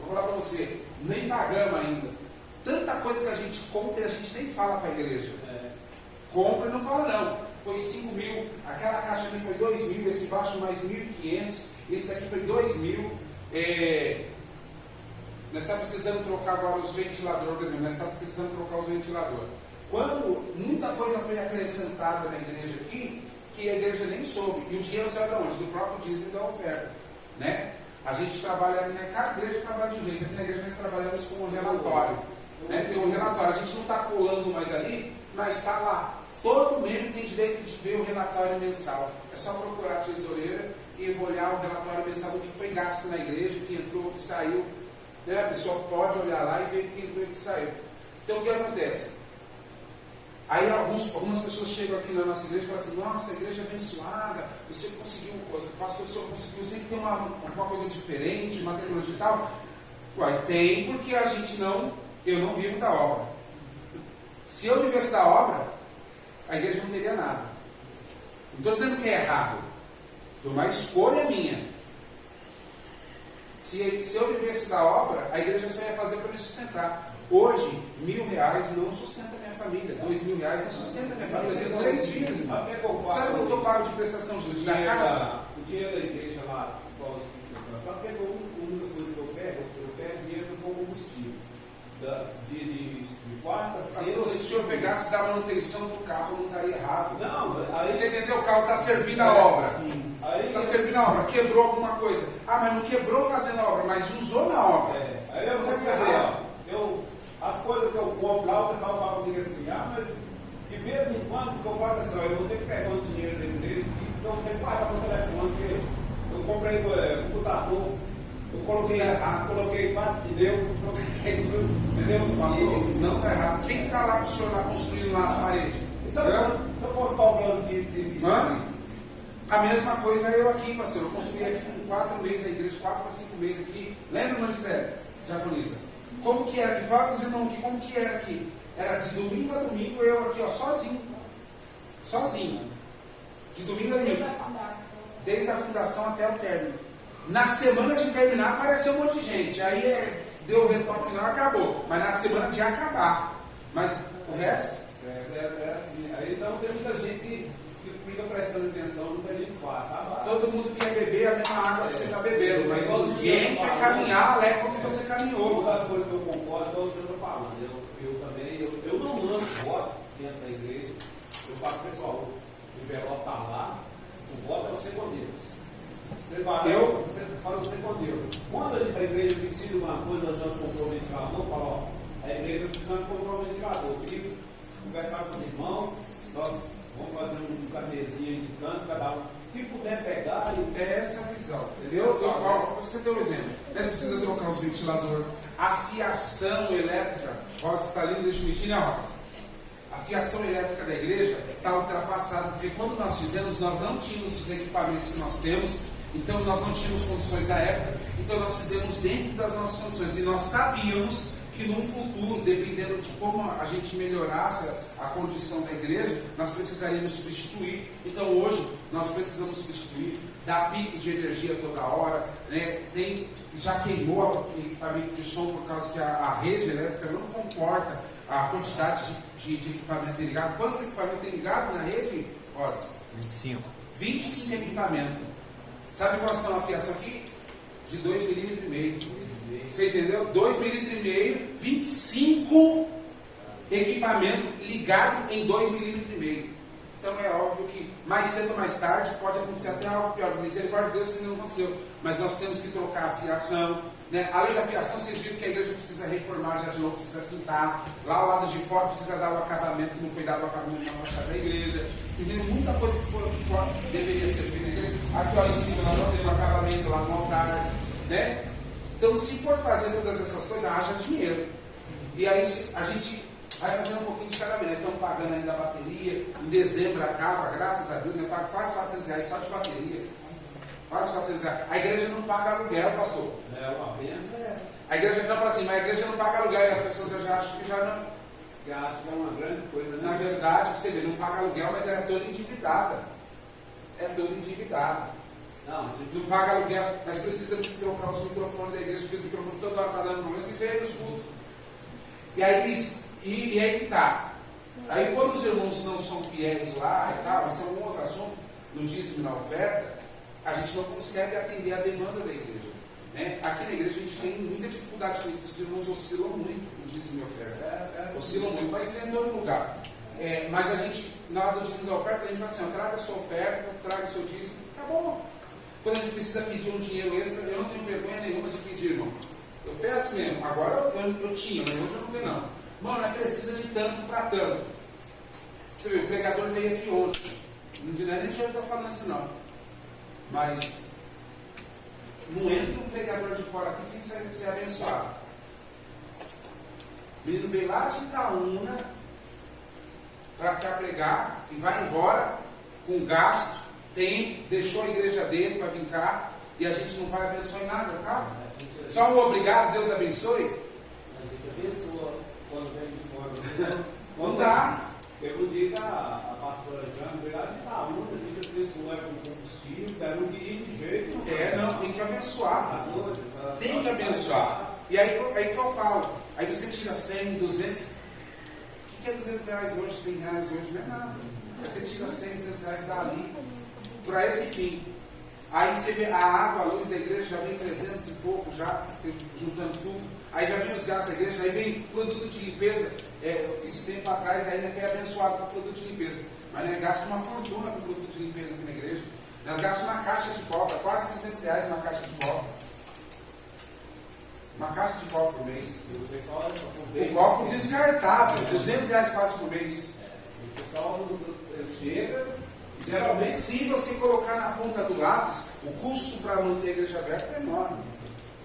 vou falar para você, nem pagamos ainda. Tanta coisa que a gente compra e a gente nem fala para a igreja. Compra e não fala não. Foi 5.000, aquela caixa ali foi 2.000, esse baixo mais 1.500, esse aqui foi 2.000. Nós estamos precisando trocar agora os ventiladores, por exemplo, nós estamos precisando trocar os ventiladores. Quando muita coisa foi acrescentada na igreja aqui, que a igreja nem soube, e o dinheiro saiu de onde? Do próprio dízimo e da oferta. Né? A gente trabalha aqui, cada igreja trabalha de um jeito, aqui na igreja nós trabalhamos com um relatório. Tem um relatório, a gente não está colando mais ali, mas está lá. Todo membro tem direito de ver o relatório mensal. É só procurar a tesoureira e olhar o relatório mensal do que foi gasto na igreja, o que entrou, o que saiu. Né? A pessoa pode olhar lá e ver o que entrou e o que saiu. Então o que acontece? Aí algumas pessoas chegam aqui na nossa igreja e falam assim, nossa, a igreja é abençoada, você conseguiu, o pastor o senhor conseguiu, sempre tem uma coisa diferente, uma tecnologia e tal. Uai, tem porque eu não vivo da obra. Se eu vivesse da obra, a igreja não teria nada. Não estou dizendo que é errado. Foi uma escolha minha. Se eu vivesse da obra, a igreja só ia fazer para me sustentar. Hoje, R$1.000 não sustenta a minha família. R$2.000 não sustenta a minha família. Eu tenho 3 filhos. Sabe quanto eu pago de prestação de da casa? O dinheiro da igreja lá, sabe que uma das coisas que eu pego dinheiro do combustível. De quarta, sexta. Se o senhor pegasse da manutenção do carro, não estaria errado. Não, aí você entendeu? O carro está servindo a obra. Está servindo a obra. Quebrou alguma coisa. Ah, mas não quebrou fazendo a obra, mas usou na obra. Aí eu vou entender. As coisas que eu compro lá, o pessoal fala comigo assim, mas de vez em quando que eu falo assim, eu vou ter que pegar o dinheiro da igreja, então eu tenho que pagar meu telefone, porque eu comprei computador. Eu coloquei 4 pneus, entendeu? Pastor, não está errado. Quem está lá com o senhor lá construindo lá as paredes? Se eu fosse comprando aqui de serviço? A mesma coisa eu aqui, pastor. Eu construí aqui com 4 meses a igreja, 4 para 5 meses aqui. Lembra, Manisé? Diaconisa? Como que era aqui? Fala para os irmãos aqui, como que era aqui? Era de domingo a domingo, eu aqui, ó, sozinho. Sozinho. De domingo a domingo. Desde a fundação até o término. Na semana de terminar, apareceu um monte de gente. Aí deu o retoque final, acabou. Mas na semana de acabar. Mas o resto? É assim. Aí então tem muita gente que fica prestando atenção no que a gente faz, sabe? Todo mundo quer beber a mesma água que você está bebendo, mas ninguém quer caminhar a légua que você caminhou. Uma das coisas que eu concordo é o senhor está falando. Eu não lanço voto dentro da igreja. Eu falo, pessoal, o envelope está lá, o voto é você com Deus. Você fala você com Deus. Quando a igreja precisa de uma coisa, nós comprometimos, fala, ó, a igreja precisa de um comprometimento. Eu fico conversar com os irmãos, nós vamos fazer uns carnezinhos de canto, cada um. Que puder pegar. É essa a visão. Para você ter um exemplo, precisa trocar os ventiladores, a fiação elétrica, Rods está ali, deixa eu mentir, né, Rods? A fiação elétrica da igreja está ultrapassada, porque quando nós fizemos, nós não tínhamos os equipamentos que nós temos, então nós não tínhamos condições na época, então nós fizemos dentro das nossas condições, e nós sabíamos que no futuro, dependendo de como a gente melhorasse a condição da igreja, nós precisaríamos substituir. Então hoje nós precisamos substituir, dar picos de energia toda hora, né? Já queimou o equipamento de som por causa que a rede elétrica não comporta a quantidade de equipamento ligado. Quantos equipamentos tem ligado na rede, Odds? 25 equipamentos. Sabe quais são a fiação aqui? De 2,5 mm. Você entendeu? 2,5 mm, 25 equipamentos ligados em 2,5 mm. Então é óbvio que mais cedo ou mais tarde pode acontecer até algo pior. Misericórdia de Deus que não aconteceu. Mas nós temos que trocar a fiação. Né? Além da fiação, vocês viram que a igreja precisa reformar, já de novo precisa pintar. Lá ao lado de fora precisa dar o acabamento, que não foi dado o acabamento na fachada da igreja. Entendeu? Muita coisa que deveria ser feita na igreja. Aqui ó, em cima nós não temos acabamento lá no altar. Né? Então, se for fazer todas essas coisas, haja dinheiro. E aí a gente vai fazendo um pouquinho de cada vez. Né? Estamos pagando ainda a bateria. Em dezembro acaba, graças a Deus, né? Paga quase R$400 só de bateria. Quase R$400. A igreja não paga aluguel, pastor. É uma benção essa. A igreja não fala assim, mas a igreja não paga aluguel. E as pessoas já acham que já não. Que acham que é uma grande coisa, né? Na verdade, você vê, não paga aluguel, mas ela é toda endividada. É toda endividada. Não paga aluguel, mas precisa trocar os microfones da igreja, porque os microfones toda hora estão dando problema, você vê nos cultos. E aí que está. Aí quando os irmãos não são fiéis lá e tal, isso é um outro assunto, no dízimo e na oferta, a gente não consegue atender a demanda da igreja. Né? Aqui na igreja a gente tem muita dificuldade com isso, os irmãos oscilam muito no dízimo e oferta. Oscilam muito, mas isso é em todo lugar. Mas a gente, na hora do dízimo e da oferta, a gente vai assim, ó, traga a sua oferta, traga o seu dízimo, tá bom. Quando a gente precisa pedir um dinheiro extra, eu não tenho vergonha nenhuma de pedir, irmão. Eu peço mesmo, agora eu tinha, mas hoje eu não tenho não. Mano, precisa de tanto para tanto. Você viu, o pregador veio aqui ontem. Não é nem que eu estou falando isso não. Mas não entra um pregador de fora aqui sem ser abençoado. O menino veio lá de Itaúna para cá pregar e vai embora com gasto, deixou a igreja dele para vir cá e a gente não vai abençoar em nada, tá? Só um obrigado, Deus abençoe. A gente abençoa quando vem de fora. Não dá. Eu digo a pastora Jana, obrigado de estar muito, a gente abençoa com combustível, quero não queria de jeito. Não, tem que abençoar. Tem que abençoar. E aí que eu falo, aí você tira 100, 200. O que é R$200 hoje, R$100 hoje? Não é nada. Aí você tira 100, R$200 dali, para esse fim. Aí você vê a água, a luz da igreja já vem 300 e pouco, já, você juntando tudo. Aí já vem os gastos da igreja, aí vem produto de limpeza. Esse tempo atrás ainda foi abençoado com produto de limpeza. Mas nós gastamos uma fortuna com produto de limpeza aqui na igreja. Nós gastamos uma caixa de copa, quase R$200 uma caixa de copa. Uma caixa de copo por mês. O copo descartável, R$200 quase por mês. O pessoal chega. Geralmente, se você colocar na ponta do lápis, o custo para manter a igreja aberta é enorme.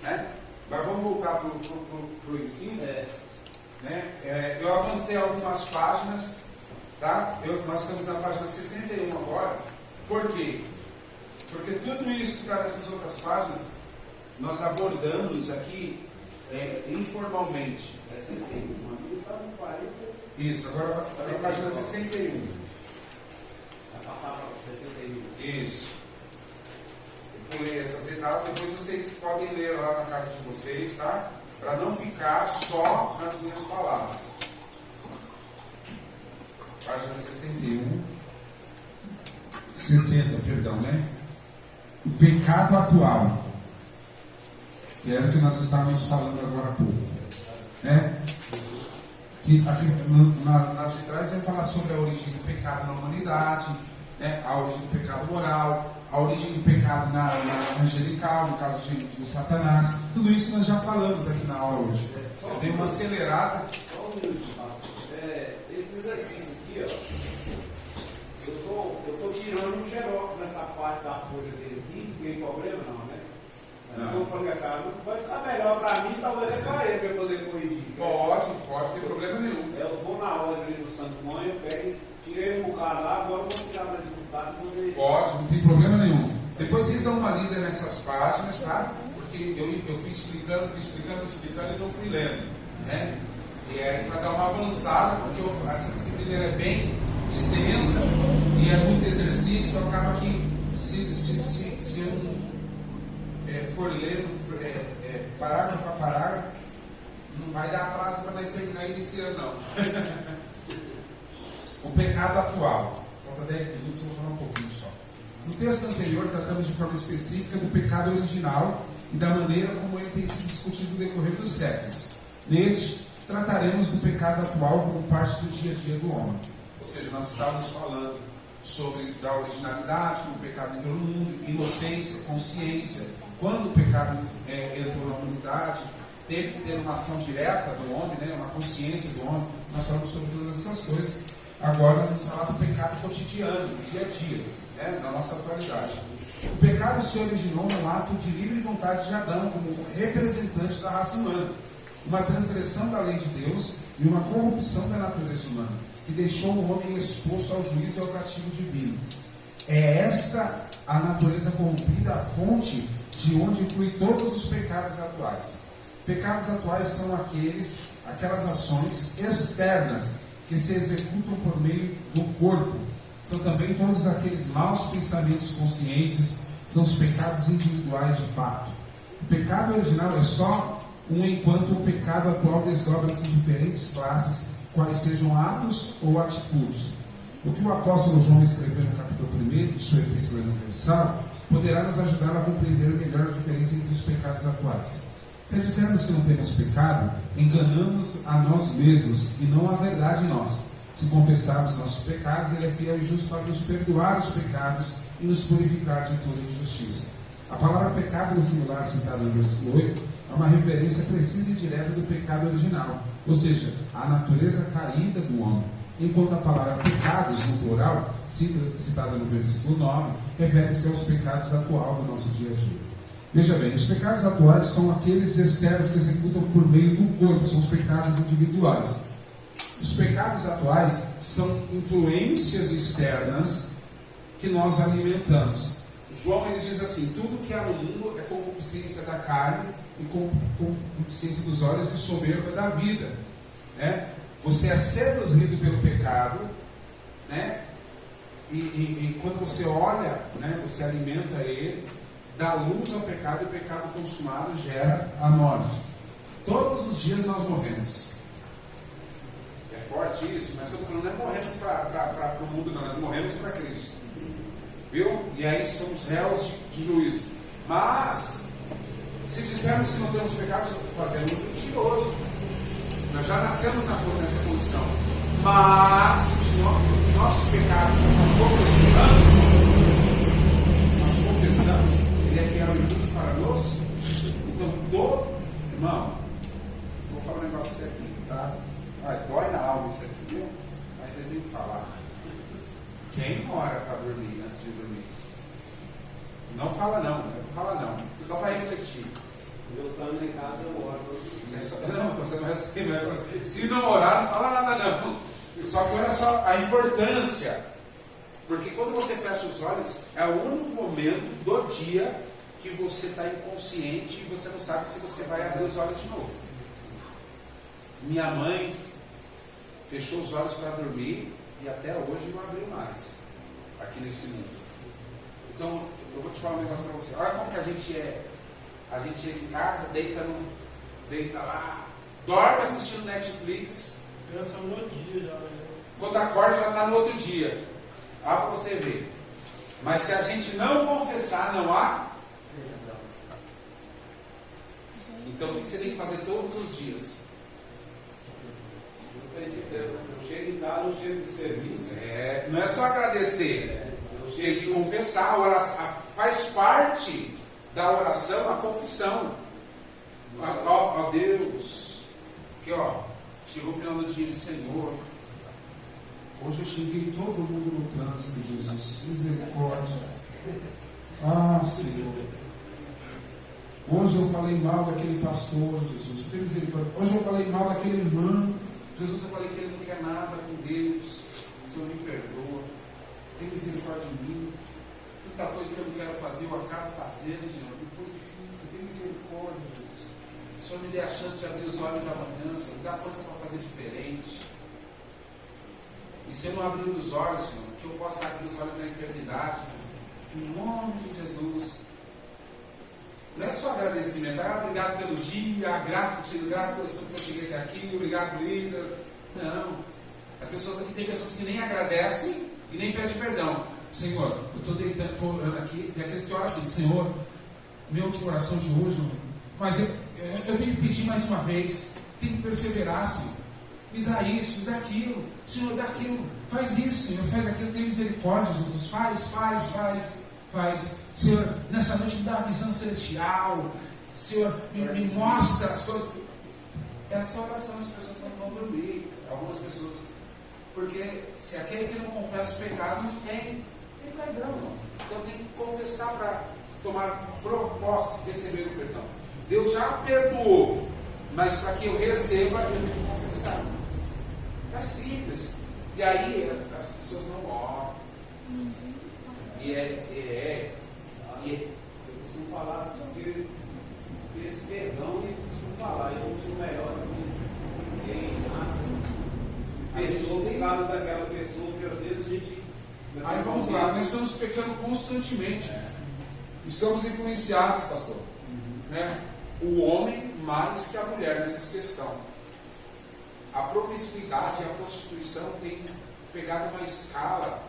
Né? Mas vamos voltar para o ensino. Né? Eu avancei algumas páginas. Tá? Nós estamos na página 61 agora. Por quê? Porque tudo isso que está nessas outras páginas, nós abordamos aqui informalmente. Isso, agora vai para a página 61. Isso. Eu pulei essas etapas, depois vocês podem ler lá na casa de vocês, tá? Para não ficar só nas minhas palavras. Página 61. 60, perdão, né? O pecado atual, que era o que nós estávamos falando agora há pouco, né? Que aqui, nas de trás vai falar sobre a origem do pecado na humanidade, né? A origem do pecado moral, a origem do pecado na angelical, no caso de Satanás. Tudo isso nós já falamos aqui na aula hoje. Eu dei uma acelerada. Só um minuto, esse exercício aqui, ó, eu estou tirando um xerox nessa parte da folha dele aqui, não tem problema não, né? Não. Eu falei assim, vai ficar melhor para mim, talvez é para ele, para eu poder corrigir. Pode, não tem problema nenhum. Eu vou na loja ali no Santo Mãe, eu pego, tirei um bocado lá, agora eu vou tirar mais um bocado e poder... Pode, não tem problema nenhum. Depois vocês dão uma lida nessas páginas, tá? Porque eu fui explicando e não fui lendo, né? E aí para dar uma avançada, porque essa disciplina é bem extensa e é muito exercício, acaba que se eu não for lendo parágrafo a parágrafo, não vai dar prazo para nós terminar esse ano, não. O pecado atual. Falta 10 minutos, eu vou falar um pouquinho só. No texto anterior, tratamos de forma específica do pecado original e da maneira como ele tem sido discutido no decorrer dos séculos. Neste, trataremos do pecado atual como parte do dia a dia do homem. Ou seja, nós estávamos falando sobre da originalidade, como o pecado entrou no mundo, inocência, consciência. Quando o pecado entrou na humanidade, teve que ter uma ação direta do homem, né, uma consciência do homem. Nós falamos sobre todas essas coisas. Agora nós vamos falar do pecado cotidiano, do dia a dia, né, da nossa atualidade. O pecado se originou no ato de livre vontade de Adão, como representante da raça humana. Uma transgressão da lei de Deus e uma corrupção da natureza humana, que deixou o homem exposto ao juízo e ao castigo divino. É esta a natureza corrompida, a fonte de onde flui todos os pecados atuais. Pecados atuais são aquelas ações externas que se executam por meio do corpo. São também todos aqueles maus pensamentos conscientes, são os pecados individuais de fato. O pecado original é só enquanto o pecado atual desdobra-se em diferentes classes, quais sejam atos ou atitudes. O que o apóstolo João escreveu no capítulo 1 de sua Epístola Universal poderá nos ajudar a compreender melhor a diferença entre os pecados atuais. Se dissermos que não temos pecado, enganamos a nós mesmos e não a verdade em nós. Se confessarmos nossos pecados, Ele é fiel e justo para nos perdoar os pecados e nos purificar de toda injustiça. A palavra pecado no singular citada no versículo 8 é uma referência precisa e direta do pecado original, ou seja, a natureza caída do homem. Enquanto a palavra pecados no plural, citada no versículo 9, refere-se aos pecados atuais do nosso dia a dia. Veja bem, os pecados atuais são aqueles externos que executam por meio do corpo, são os pecados individuais. Os pecados atuais são influências externas que nós alimentamos. João ele diz assim: tudo que há no mundo é concupiscência da carne e concupiscência dos olhos e soberba da vida, né? Você é seduzido pelo pecado, né? E quando você olha, né, você alimenta ele, dá luz ao pecado, e o pecado consumado gera a morte. Todos os dias nós morremos. É forte isso, mas o que eu estou falando não é morremos para o mundo, não, nós morremos para Cristo. Viu? E aí somos réus de juízo. Mas, se dissermos que não temos pecados, fazemos um mentiroso. Nós já nascemos nessa condição. Mas, os nossos pecados, nós confessamos, Ele é fiel e justo para nós. Então, irmão, vou falar um negócio isso aqui, tá? Dói na alma isso aqui, viu? Mas você tem que falar. Quem ora para dormir, antes de dormir? Não fala não, só para refletir. Eu estando em casa, eu oro todo dia. Não, você não recebe. Se não orar, não fala nada não. Só que olha só a importância. Porque quando você fecha os olhos, é o único momento do dia que você está inconsciente e você não sabe se você vai abrir os olhos de novo. Minha mãe fechou os olhos para dormir e até hoje não abriu mais aqui nesse mundo. Então, eu vou te falar um negócio para você. Olha como que a gente é. A gente chega em casa, deita lá, dorme assistindo Netflix. Cansa no outro dia já. Quando acorda já está no outro dia. Olha para você ver. Mas se a gente não confessar, não há. Então o que você tem que fazer todos os dias? Eu chego em casa, eu chego de serviço. Não é só agradecer. Tem que confessar. A oração, faz parte da oração a confissão. Ó Deus. Aqui ó. Chegou o final do dia, Senhor. Hoje eu xinguei todo mundo no trânsito, Jesus. Misericórdia. Ah, Senhor. Hoje eu falei mal daquele pastor, Jesus. Tem misericórdia. Hoje eu falei mal daquele irmão. Jesus, eu falei que ele não quer nada com Deus. Senhor, me perdoa. Tem misericórdia em mim. Tanta coisa que eu não quero fazer, eu acabo fazendo, Senhor. Me purifica. Tem misericórdia, Jesus. Senhor, me dê a chance de abrir os olhos amanhã, Senhor. Me dá força para fazer diferente. E se eu não abrir os olhos, Senhor, que eu possa abrir os olhos na eternidade. Em nome de Jesus. Não é só agradecimento. Obrigado pelo dia, grato pelo que eu cheguei até aqui, obrigado, Lisa. Não. As pessoas aqui, tem pessoas que nem agradecem e nem pedem perdão. Senhor, eu estou deitando, estou orando aqui, tem aqueles que oram assim, Senhor, minha última oração de hoje, mas eu tenho que pedir mais uma vez, tenho que perseverar, Senhor. Me dá isso, me dá aquilo, Senhor, dá aquilo, faz isso, Senhor, faz aquilo, tem misericórdia, Jesus, faz. Senhor, nessa noite me dá uma visão celestial, Senhor, me mostra as coisas. Essa oração as pessoas não vão dormir, algumas pessoas, porque se aquele que não confessa o pecado não tem perdão, não. Então tem que confessar para tomar posse, receber o perdão. Deus já perdoou, mas para que eu receba, eu tenho que confessar. É simples. E aí as pessoas não oram. Eu costumo falar assim, esse perdão, eu costumo falar, eu sou melhor do que ninguém, perdoa por causa daquela pessoa que às vezes a gente. Aí vamos lá, nós estamos pecando constantemente. Estamos influenciados, pastor. Né? O homem mais que a mulher nessa questão. A promiscuidade e a prostituição têm pegado uma escala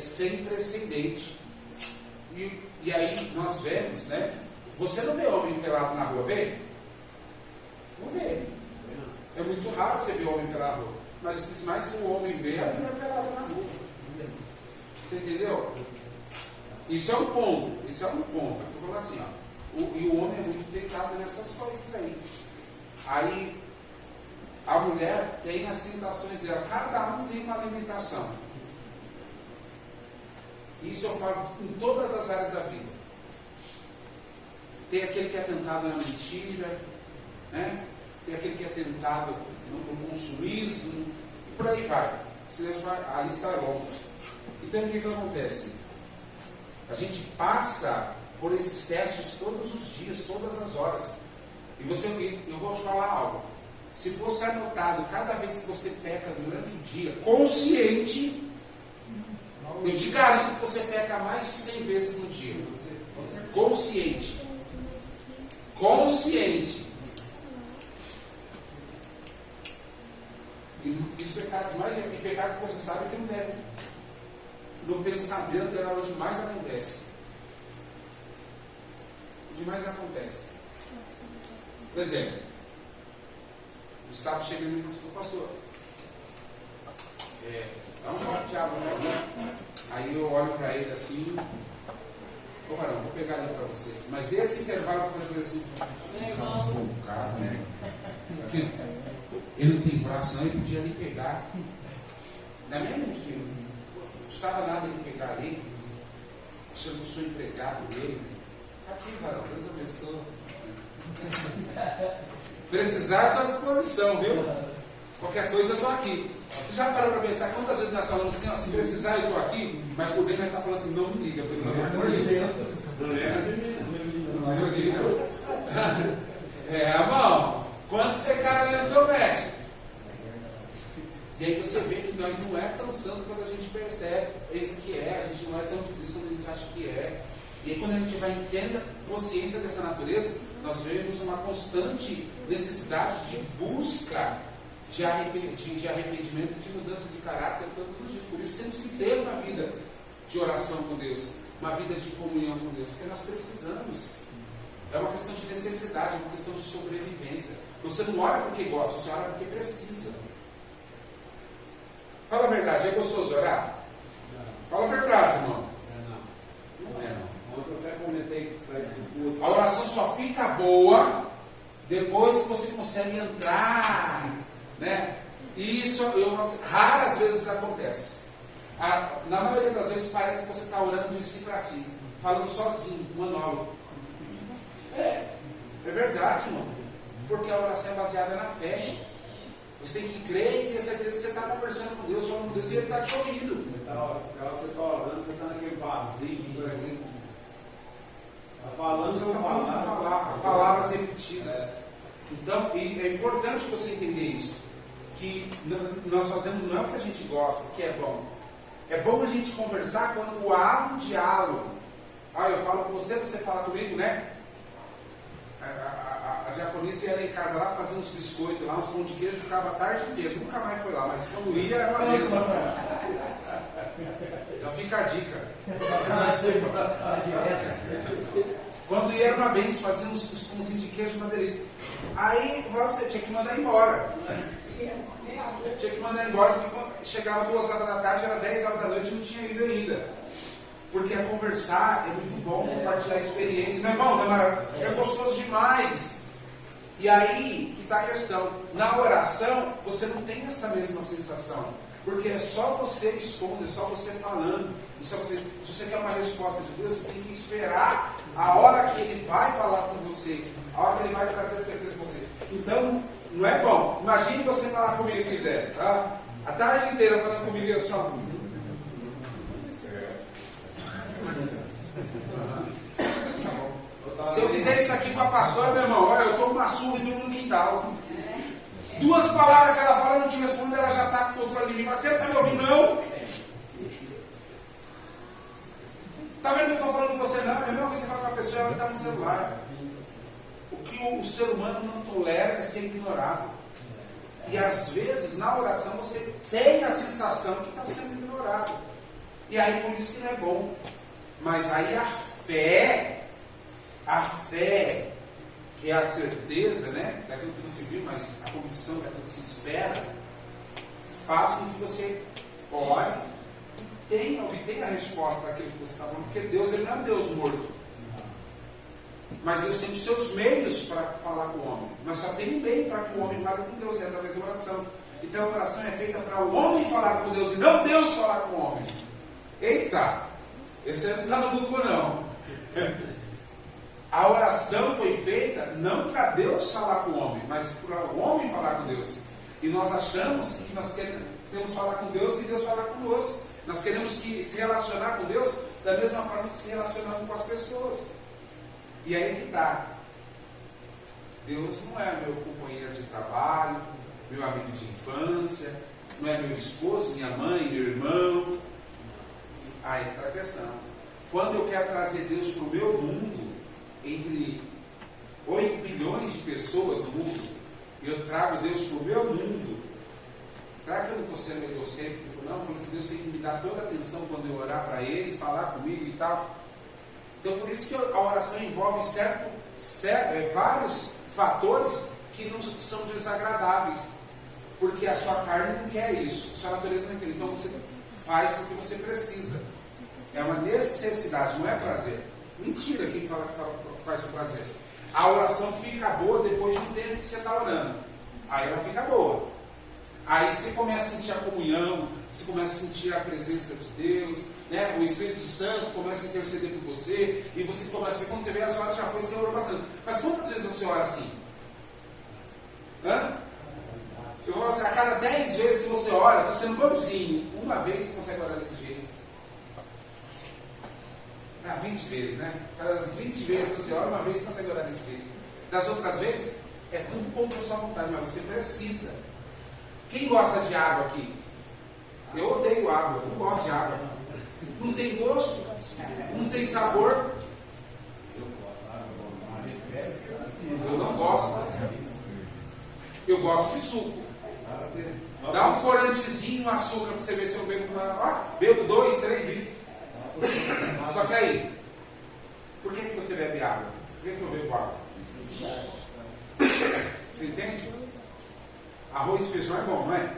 sem precedente. E aí nós vemos, né? Você não vê homem pelado na rua, vê? Não vê. É muito raro você ver homem pelado na rua. Mas se o homem vê, a mulher pelada na rua. Você entendeu? Isso é um ponto. Eu estou falando assim, ó. E o homem é muito tentado nessas coisas aí. Aí a mulher tem as tentações dela. Cada um tem uma limitação. Isso eu falo em todas as áreas da vida. Tem aquele que é tentado na mentira, né? Tem aquele que é tentado no consumismo, e por aí vai. A lista é longa. Então o que acontece? A gente passa por esses testes todos os dias, todas as horas. E eu vou te falar algo. Se fosse anotado cada vez que você peca durante o dia, consciente, eu te garanto que você peca mais de 100 vezes no dia. Consciente. E os pecados mais de pecado que você sabe que não deve. No pensamento é onde mais acontece. Por exemplo, o Gustavo chega e me diz, pastor, dá um copo de água para mim. Aí eu olho para ele assim, ô varão, vou pegar ali para você. Mas desse intervalo eu falei assim, folgado, né? Porque ele não tem braço, não, ele podia ali pegar. Na minha mente, não custava nada ele pegar ali, achando que eu sou empregado dele. Aqui, varão, Deus abençoe. Precisar, estou à disposição, viu? Qualquer coisa eu estou aqui. Você já parou para pensar quantas vezes nós falamos assim, ó, se precisar eu estou aqui, mas por dentro nós está falando assim, não me liga, pelo amor de Deus. Não me liga. Irmão, quantos pecados eu não comete? E aí você vê que nós não é tão santo quando a gente percebe, pensa que a gente não é tão de Deus quando a gente acha que é. E aí quando a gente vai entender a consciência dessa natureza, nós vemos uma constante necessidade de busca de arrependimento e de mudança de caráter todos os dias. Por isso temos que ter uma vida de oração com Deus, uma vida de comunhão com Deus, porque nós precisamos. É uma questão de necessidade, é uma questão de sobrevivência. Você não ora porque gosta, você ora porque precisa. Fala a verdade, é gostoso orar? Fala a verdade, irmão. Não é, não. Ontem eu até comentei a oração só fica boa depois que você consegue entrar, né? E isso raras vezes acontece. Na maioria das vezes parece que você está orando de si para si, falando sozinho, monólogo. É verdade, irmão. Porque a oração é baseada na fé. Você tem que crer e ter certeza que você está conversando com Deus, falando com Deus, e Ele está te ouvindo. Na hora que você está orando, você está naquele vazio, por exemplo. Está falando, você está falando para falar, palavras repetidas. Então, e é importante você entender isso. Que nós fazemos não é o que a gente gosta, que é bom. É bom a gente conversar quando há um diálogo. Eu falo com você, você fala comigo, né? A diaconisa ia lá em casa lá fazer uns biscoitos lá, uns pão de queijo, ficava a tarde inteira, nunca mais foi lá, mas quando ia era uma mesa. Então fica a dica. Quando ia era uma benção, fazia uns pãozinhos de queijo, uma delícia. Aí eu falava pra você, tinha que mandar embora. Tinha que mandar embora, porque chegava 2 horas da tarde, era 10 horas da noite e não tinha ido ainda. Porque conversar é muito bom, compartilhar experiência. Meu irmão, é gostoso demais. E aí que está a questão. Na oração, você não tem essa mesma sensação. Porque é só você expondo, é só você falando. Se você quer uma resposta de Deus, você tem que esperar a hora que Ele vai falar com você. A hora que Ele vai trazer a certeza com você. Então, não é bom. Imagine você falar comigo se quiser. Tá? A tarde inteira falando comigo e eu só... Se eu fizer isso aqui com a pastora, meu irmão, olha, eu tomo uma surra e durmo no quintal. 2 palavras que ela fala, eu não te respondo, ela já está com o controle de mim. Mas você está me ouvindo, não? Está vendo que eu estou falando com você, não? É a mesma coisa que você fala com a pessoa e ela está no celular. O que o ser humano não tolera é ser ignorado. E às vezes, na oração, você tem a sensação que está sendo ignorado. E aí, por isso que não é bom. Mas aí a fé, que é a certeza, né, daquilo que não se viu, mas a convicção daquilo que se espera, faz com que você ore e obtenha a resposta daquilo que você está falando, porque Deus, Ele não é um Deus morto. Mas Deus tem os seus meios para falar com o homem. Mas só tem um meio para que o homem fale com Deus, é através da oração. Então a oração é feita para o homem falar com Deus e não Deus falar com o homem. Eita! Esse não está no Google, não. A oração foi feita não para Deus falar com o homem, mas para o homem falar com Deus. E nós achamos que nós queremos falar com Deus e Deus falar conosco. Nós queremos se relacionar com Deus da mesma forma que se relacionamos com as pessoas. E aí que está. Deus não é meu companheiro de trabalho, meu amigo de infância, não é meu esposo, minha mãe, meu irmão. Aí está a questão. Quando eu quero trazer Deus para o meu mundo, entre 8 bilhões de pessoas no mundo, eu trago Deus para o meu mundo, será que eu não estou sendo egocêntrico? Não, falando que Deus tem que me dar toda a atenção quando eu orar para Ele, falar comigo e tal. Então, por isso que a oração envolve vários fatores que não são desagradáveis, porque a sua carne não quer isso, a sua natureza não quer. Então, você faz porque você precisa. É uma necessidade, não é prazer. Mentira quem fala que faz o prazer. A oração fica boa depois de um tempo que você está orando. Aí ela fica boa. Aí você começa a sentir a comunhão, você começa a sentir a presença de Deus, né? O Espírito Santo começa a interceder por você, e você começa a ver, quando você vê as horas já foi, você orou bastante. Mas quantas vezes você ora assim? Eu vou assim, a cada 10 vezes que você ora, está sendo bonzinho. Uma vez você consegue orar desse jeito. 20 vezes, né? Cada 20 vezes que você ora, uma vez você consegue orar desse jeito. Das outras vezes, é tudo contra a sua vontade, mas você precisa. Quem gosta de água aqui? Eu odeio água, eu não gosto de água. Não tem gosto, não tem sabor. Eu não gosto. Eu gosto de suco. Dá um corantezinho, um açúcar para você ver se eu bebo. Bebo 2, 3 litros. Só que aí, por que você bebe água? Por que eu bebo água? Você entende? Arroz e feijão é bom, não é?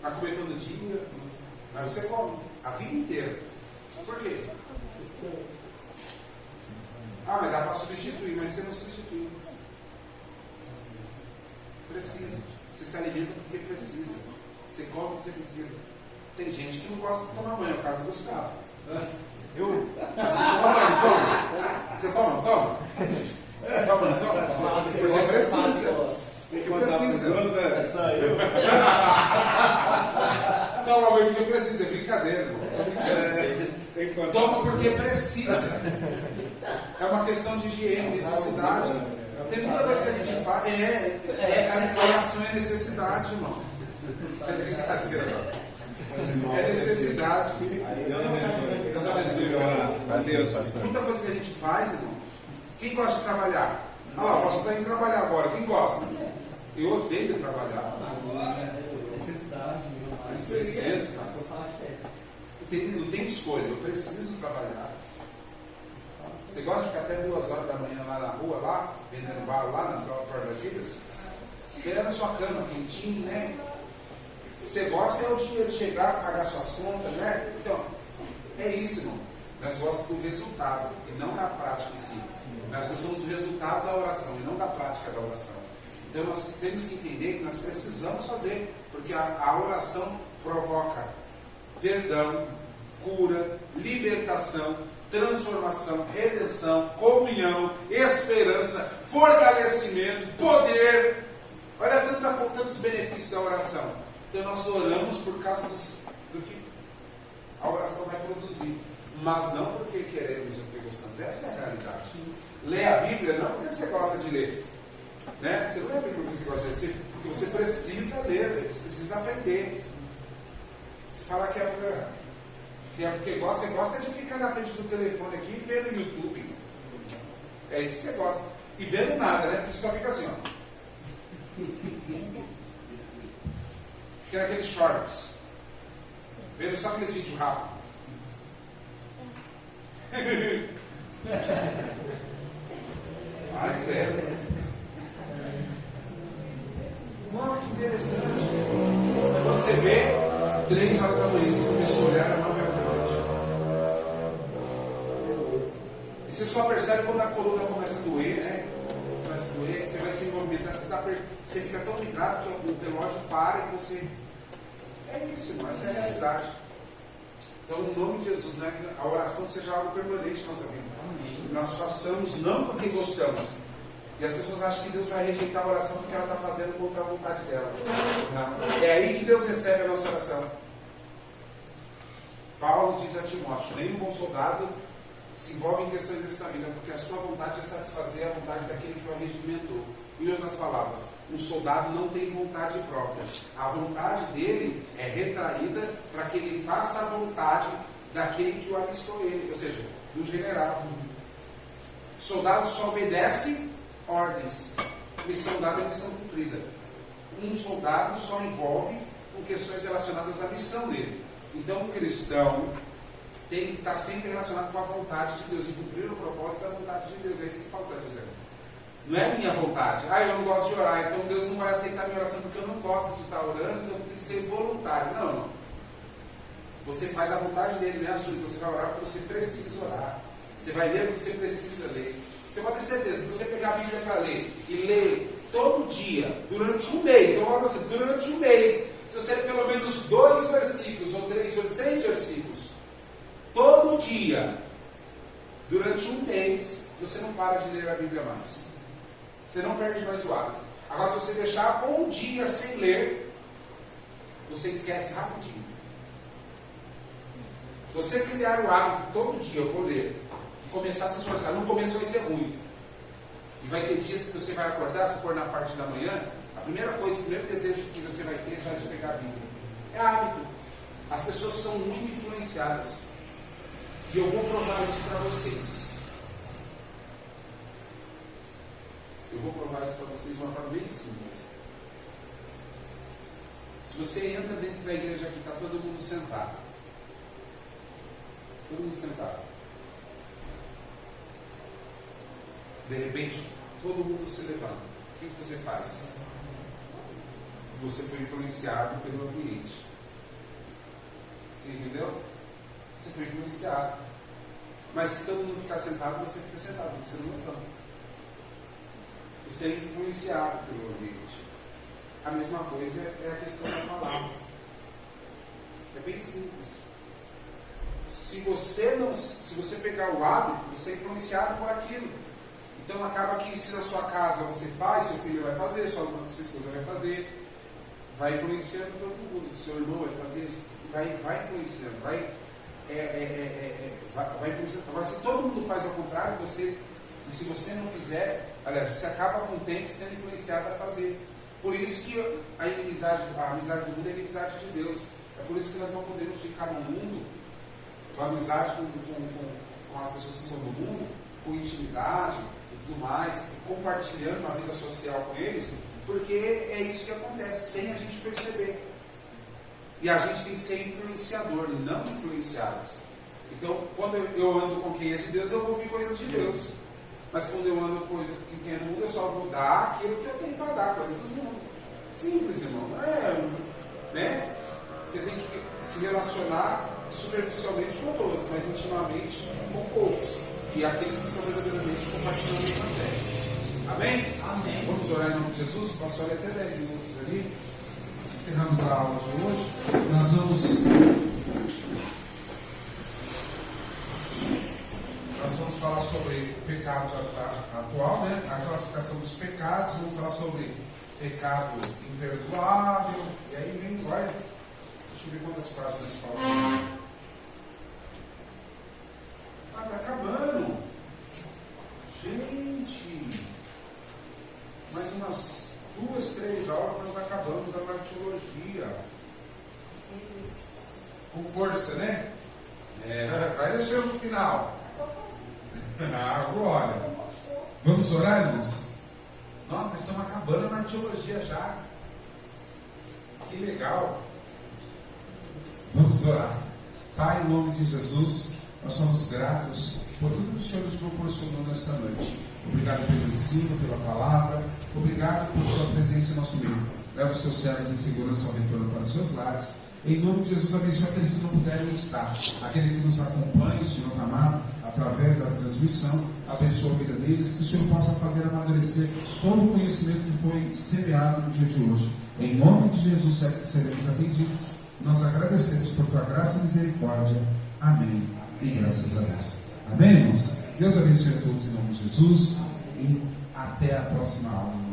Vai comer todo dia, mas você come a vida inteira. Por quê? Ah, mas dá para substituir, mas você não substitui. Precisa. Você se alimenta porque precisa. Você come porque você precisa. Tem gente que não gosta de tomar banho, é o caso do Gustavo. Eu? Você toma banho, não toma? Você toma, não toma? Toma, não toma? Porque precisa. Porque precisa. É só eu. Toma banho porque precisa, é brincadeira, irmão. Toma porque precisa. É uma questão de higiene, necessidade. Tem muita coisa que a gente faz. A oração é necessidade, irmão. É brincadeira, não. É necessidade. Deus abençoe. Muita coisa que a gente faz, irmão. Quem gosta de trabalhar? Olha lá, você está indo trabalhar agora. Quem gosta? Eu odeio trabalhar. Necessidade, meu. Mas preciso, cara. Não tem escolha, eu preciso trabalhar. Você gosta de ficar até 2 horas da manhã lá na rua, lá, vendendo bala lá na Formativas? Querendo a sua cama quentinha, né? Você gosta é o dinheiro de chegar, pagar suas contas, né? Então, é isso, irmão. Nós gostamos do resultado e não da prática em si. Nós gostamos do resultado da oração e não da prática da oração. Então nós temos que entender que nós precisamos fazer, porque a oração provoca perdão, cura, libertação, transformação, redenção, comunhão, esperança, fortalecimento, poder. Olha tantos benefícios da oração. Então nós oramos por causa do que a oração vai produzir. Mas não porque queremos ou porque gostamos. Essa é a realidade. Lê a Bíblia não porque você gosta de ler. Né? Você não lê a Bíblia porque você gosta de ler, porque você precisa ler, você precisa aprender. Você fala que é porque você gosta de ficar na frente do telefone aqui e ver no YouTube. É isso que você gosta. E vendo nada, né? Porque você só fica assim, ó. Fica naqueles shorts. Vendo só aqueles vídeos rápidos. Ai, credo. Uau, que interessante. Quando você vê, 3 horas da manhã, você começou a olhar às 9 horas da noite. E você só percebe quando a coluna começa a doer, né? Começa a doer, você vai se movimentar, você fica tão vidrado que o relógio para e você. É isso, irmão, essa é a realidade. Então, em nome de Jesus, né, que a oração seja algo permanente na nossa vida. Amém. Nós façamos não porque gostamos. E as pessoas acham que Deus vai rejeitar a oração porque ela está fazendo contra a vontade dela. Não. É aí que Deus recebe a nossa oração. Paulo diz a Timóteo: nenhum bom soldado se envolve em questões dessa vida, porque a sua vontade é satisfazer a vontade daquele que o arregimentou. Em outras palavras, um soldado não tem vontade própria. A vontade dele é retraída para que ele faça a vontade daquele que o alistou ele, ou seja, do general. Soldado só obedece ordens. Missão dada é missão cumprida. Um soldado só envolve com questões relacionadas à missão dele. Então, o cristão tem que estar sempre relacionado com a vontade de Deus e cumprir o propósito da vontade de Deus. É isso que Paulo está dizendo. Não é minha vontade. Eu não gosto de orar, então Deus não vai aceitar minha oração porque eu não gosto de estar orando, então tem que ser voluntário. Não. Você faz a vontade dele, não é a sua. Você vai orar porque você precisa orar. Você vai ler porque você precisa ler. Você pode ter certeza, se você pegar a Bíblia para ler e ler todo dia, durante um mês, eu falo para você, durante um mês, se você ler pelo menos 2 versículos ou 3 versículos, todo dia, durante um mês, você não para de ler a Bíblia mais. Você não perde mais o hábito. Agora, se você deixar um dia sem ler, você esquece rapidinho. Se você criar o hábito todo dia, eu vou ler, e começar a se esforçar, no começo vai ser ruim. E vai ter dias que você vai acordar, se for na parte da manhã, a primeira coisa, o primeiro desejo que você vai ter já é de pegar a Bíblia. É hábito. As pessoas são muito influenciadas. E eu vou provar isso para vocês. Eu vou provar isso para vocês de uma forma bem simples. Se você entra dentro da igreja aqui, está todo mundo sentado. Todo mundo sentado. De repente, todo mundo se levanta. O que você faz? Você foi influenciado pelo ambiente. Você entendeu? Você foi influenciado. Mas se todo mundo ficar sentado, você fica sentado, porque você não levanta. Você é influenciado pelo ambiente. A mesma coisa é a questão da palavra. É bem simples. Se você pegar o hábito, você é influenciado por aquilo. Então acaba que se na sua casa você faz, seu filho vai fazer, sua esposa vai fazer, vai influenciando todo mundo, seu irmão vai fazer, vai influenciando, vai influenciando. Agora, se todo mundo faz ao contrário, e se você não fizer, aliás, você acaba com o tempo sendo influenciado a fazer. Por isso que a amizade do mundo é a amizade de Deus. É por isso que nós não podemos ficar no mundo com amizade com as pessoas que são do mundo, com intimidade e tudo mais, compartilhando a vida social com eles, porque é isso que acontece, sem a gente perceber. E a gente tem que ser influenciador, não influenciados. Então, quando eu ando com quem é de Deus, eu vou ouvir coisas de Deus. Mas quando eu ando com quem é do mundo, eu só vou dar aquilo que eu tenho para dar, coisa do mundo. Simples, irmão. Né? Você tem que se relacionar superficialmente com todos, mas intimamente com poucos. E aqueles que são verdadeiramente compartilhando o evangelho. Amém? Amém. Vamos orar em nome de Jesus? Passou até 10 minutos ali. Encerramos a aula de hoje. Nós vamos falar sobre o pecado atual, né? A classificação dos pecados. Vamos falar sobre pecado imperdoável. E aí vai. Deixa eu ver quantas páginas falam. Está acabando. Gente, mais umas 2, 3 aulas nós acabamos a martirologia. Com força, né? Vai deixando no final. Glória. Vamos orar, irmãos? Nós estamos acabando a martirologia já. Que legal. Vamos orar. Pai, em nome de Jesus, nós somos gratos por tudo que o Senhor nos proporcionou nessa noite. Obrigado pelo ensino, pela palavra. Obrigado por tua presença em nosso meio. Leva os teus servos em segurança ao retorno para os seus lares. Em nome de Jesus, abençoa aqueles que não puderem estar. Aquele que nos acompanha, o Senhor amado, através da transmissão. Abençoa a vida deles. Que o Senhor possa fazer amadurecer todo o conhecimento que foi semeado no dia de hoje. Em nome de Jesus, seremos atendidos. Nós agradecemos por tua graça e misericórdia. Amém. E graças a Deus. Amém, irmãos? Deus abençoe a todos em nome de Jesus. E até a próxima aula.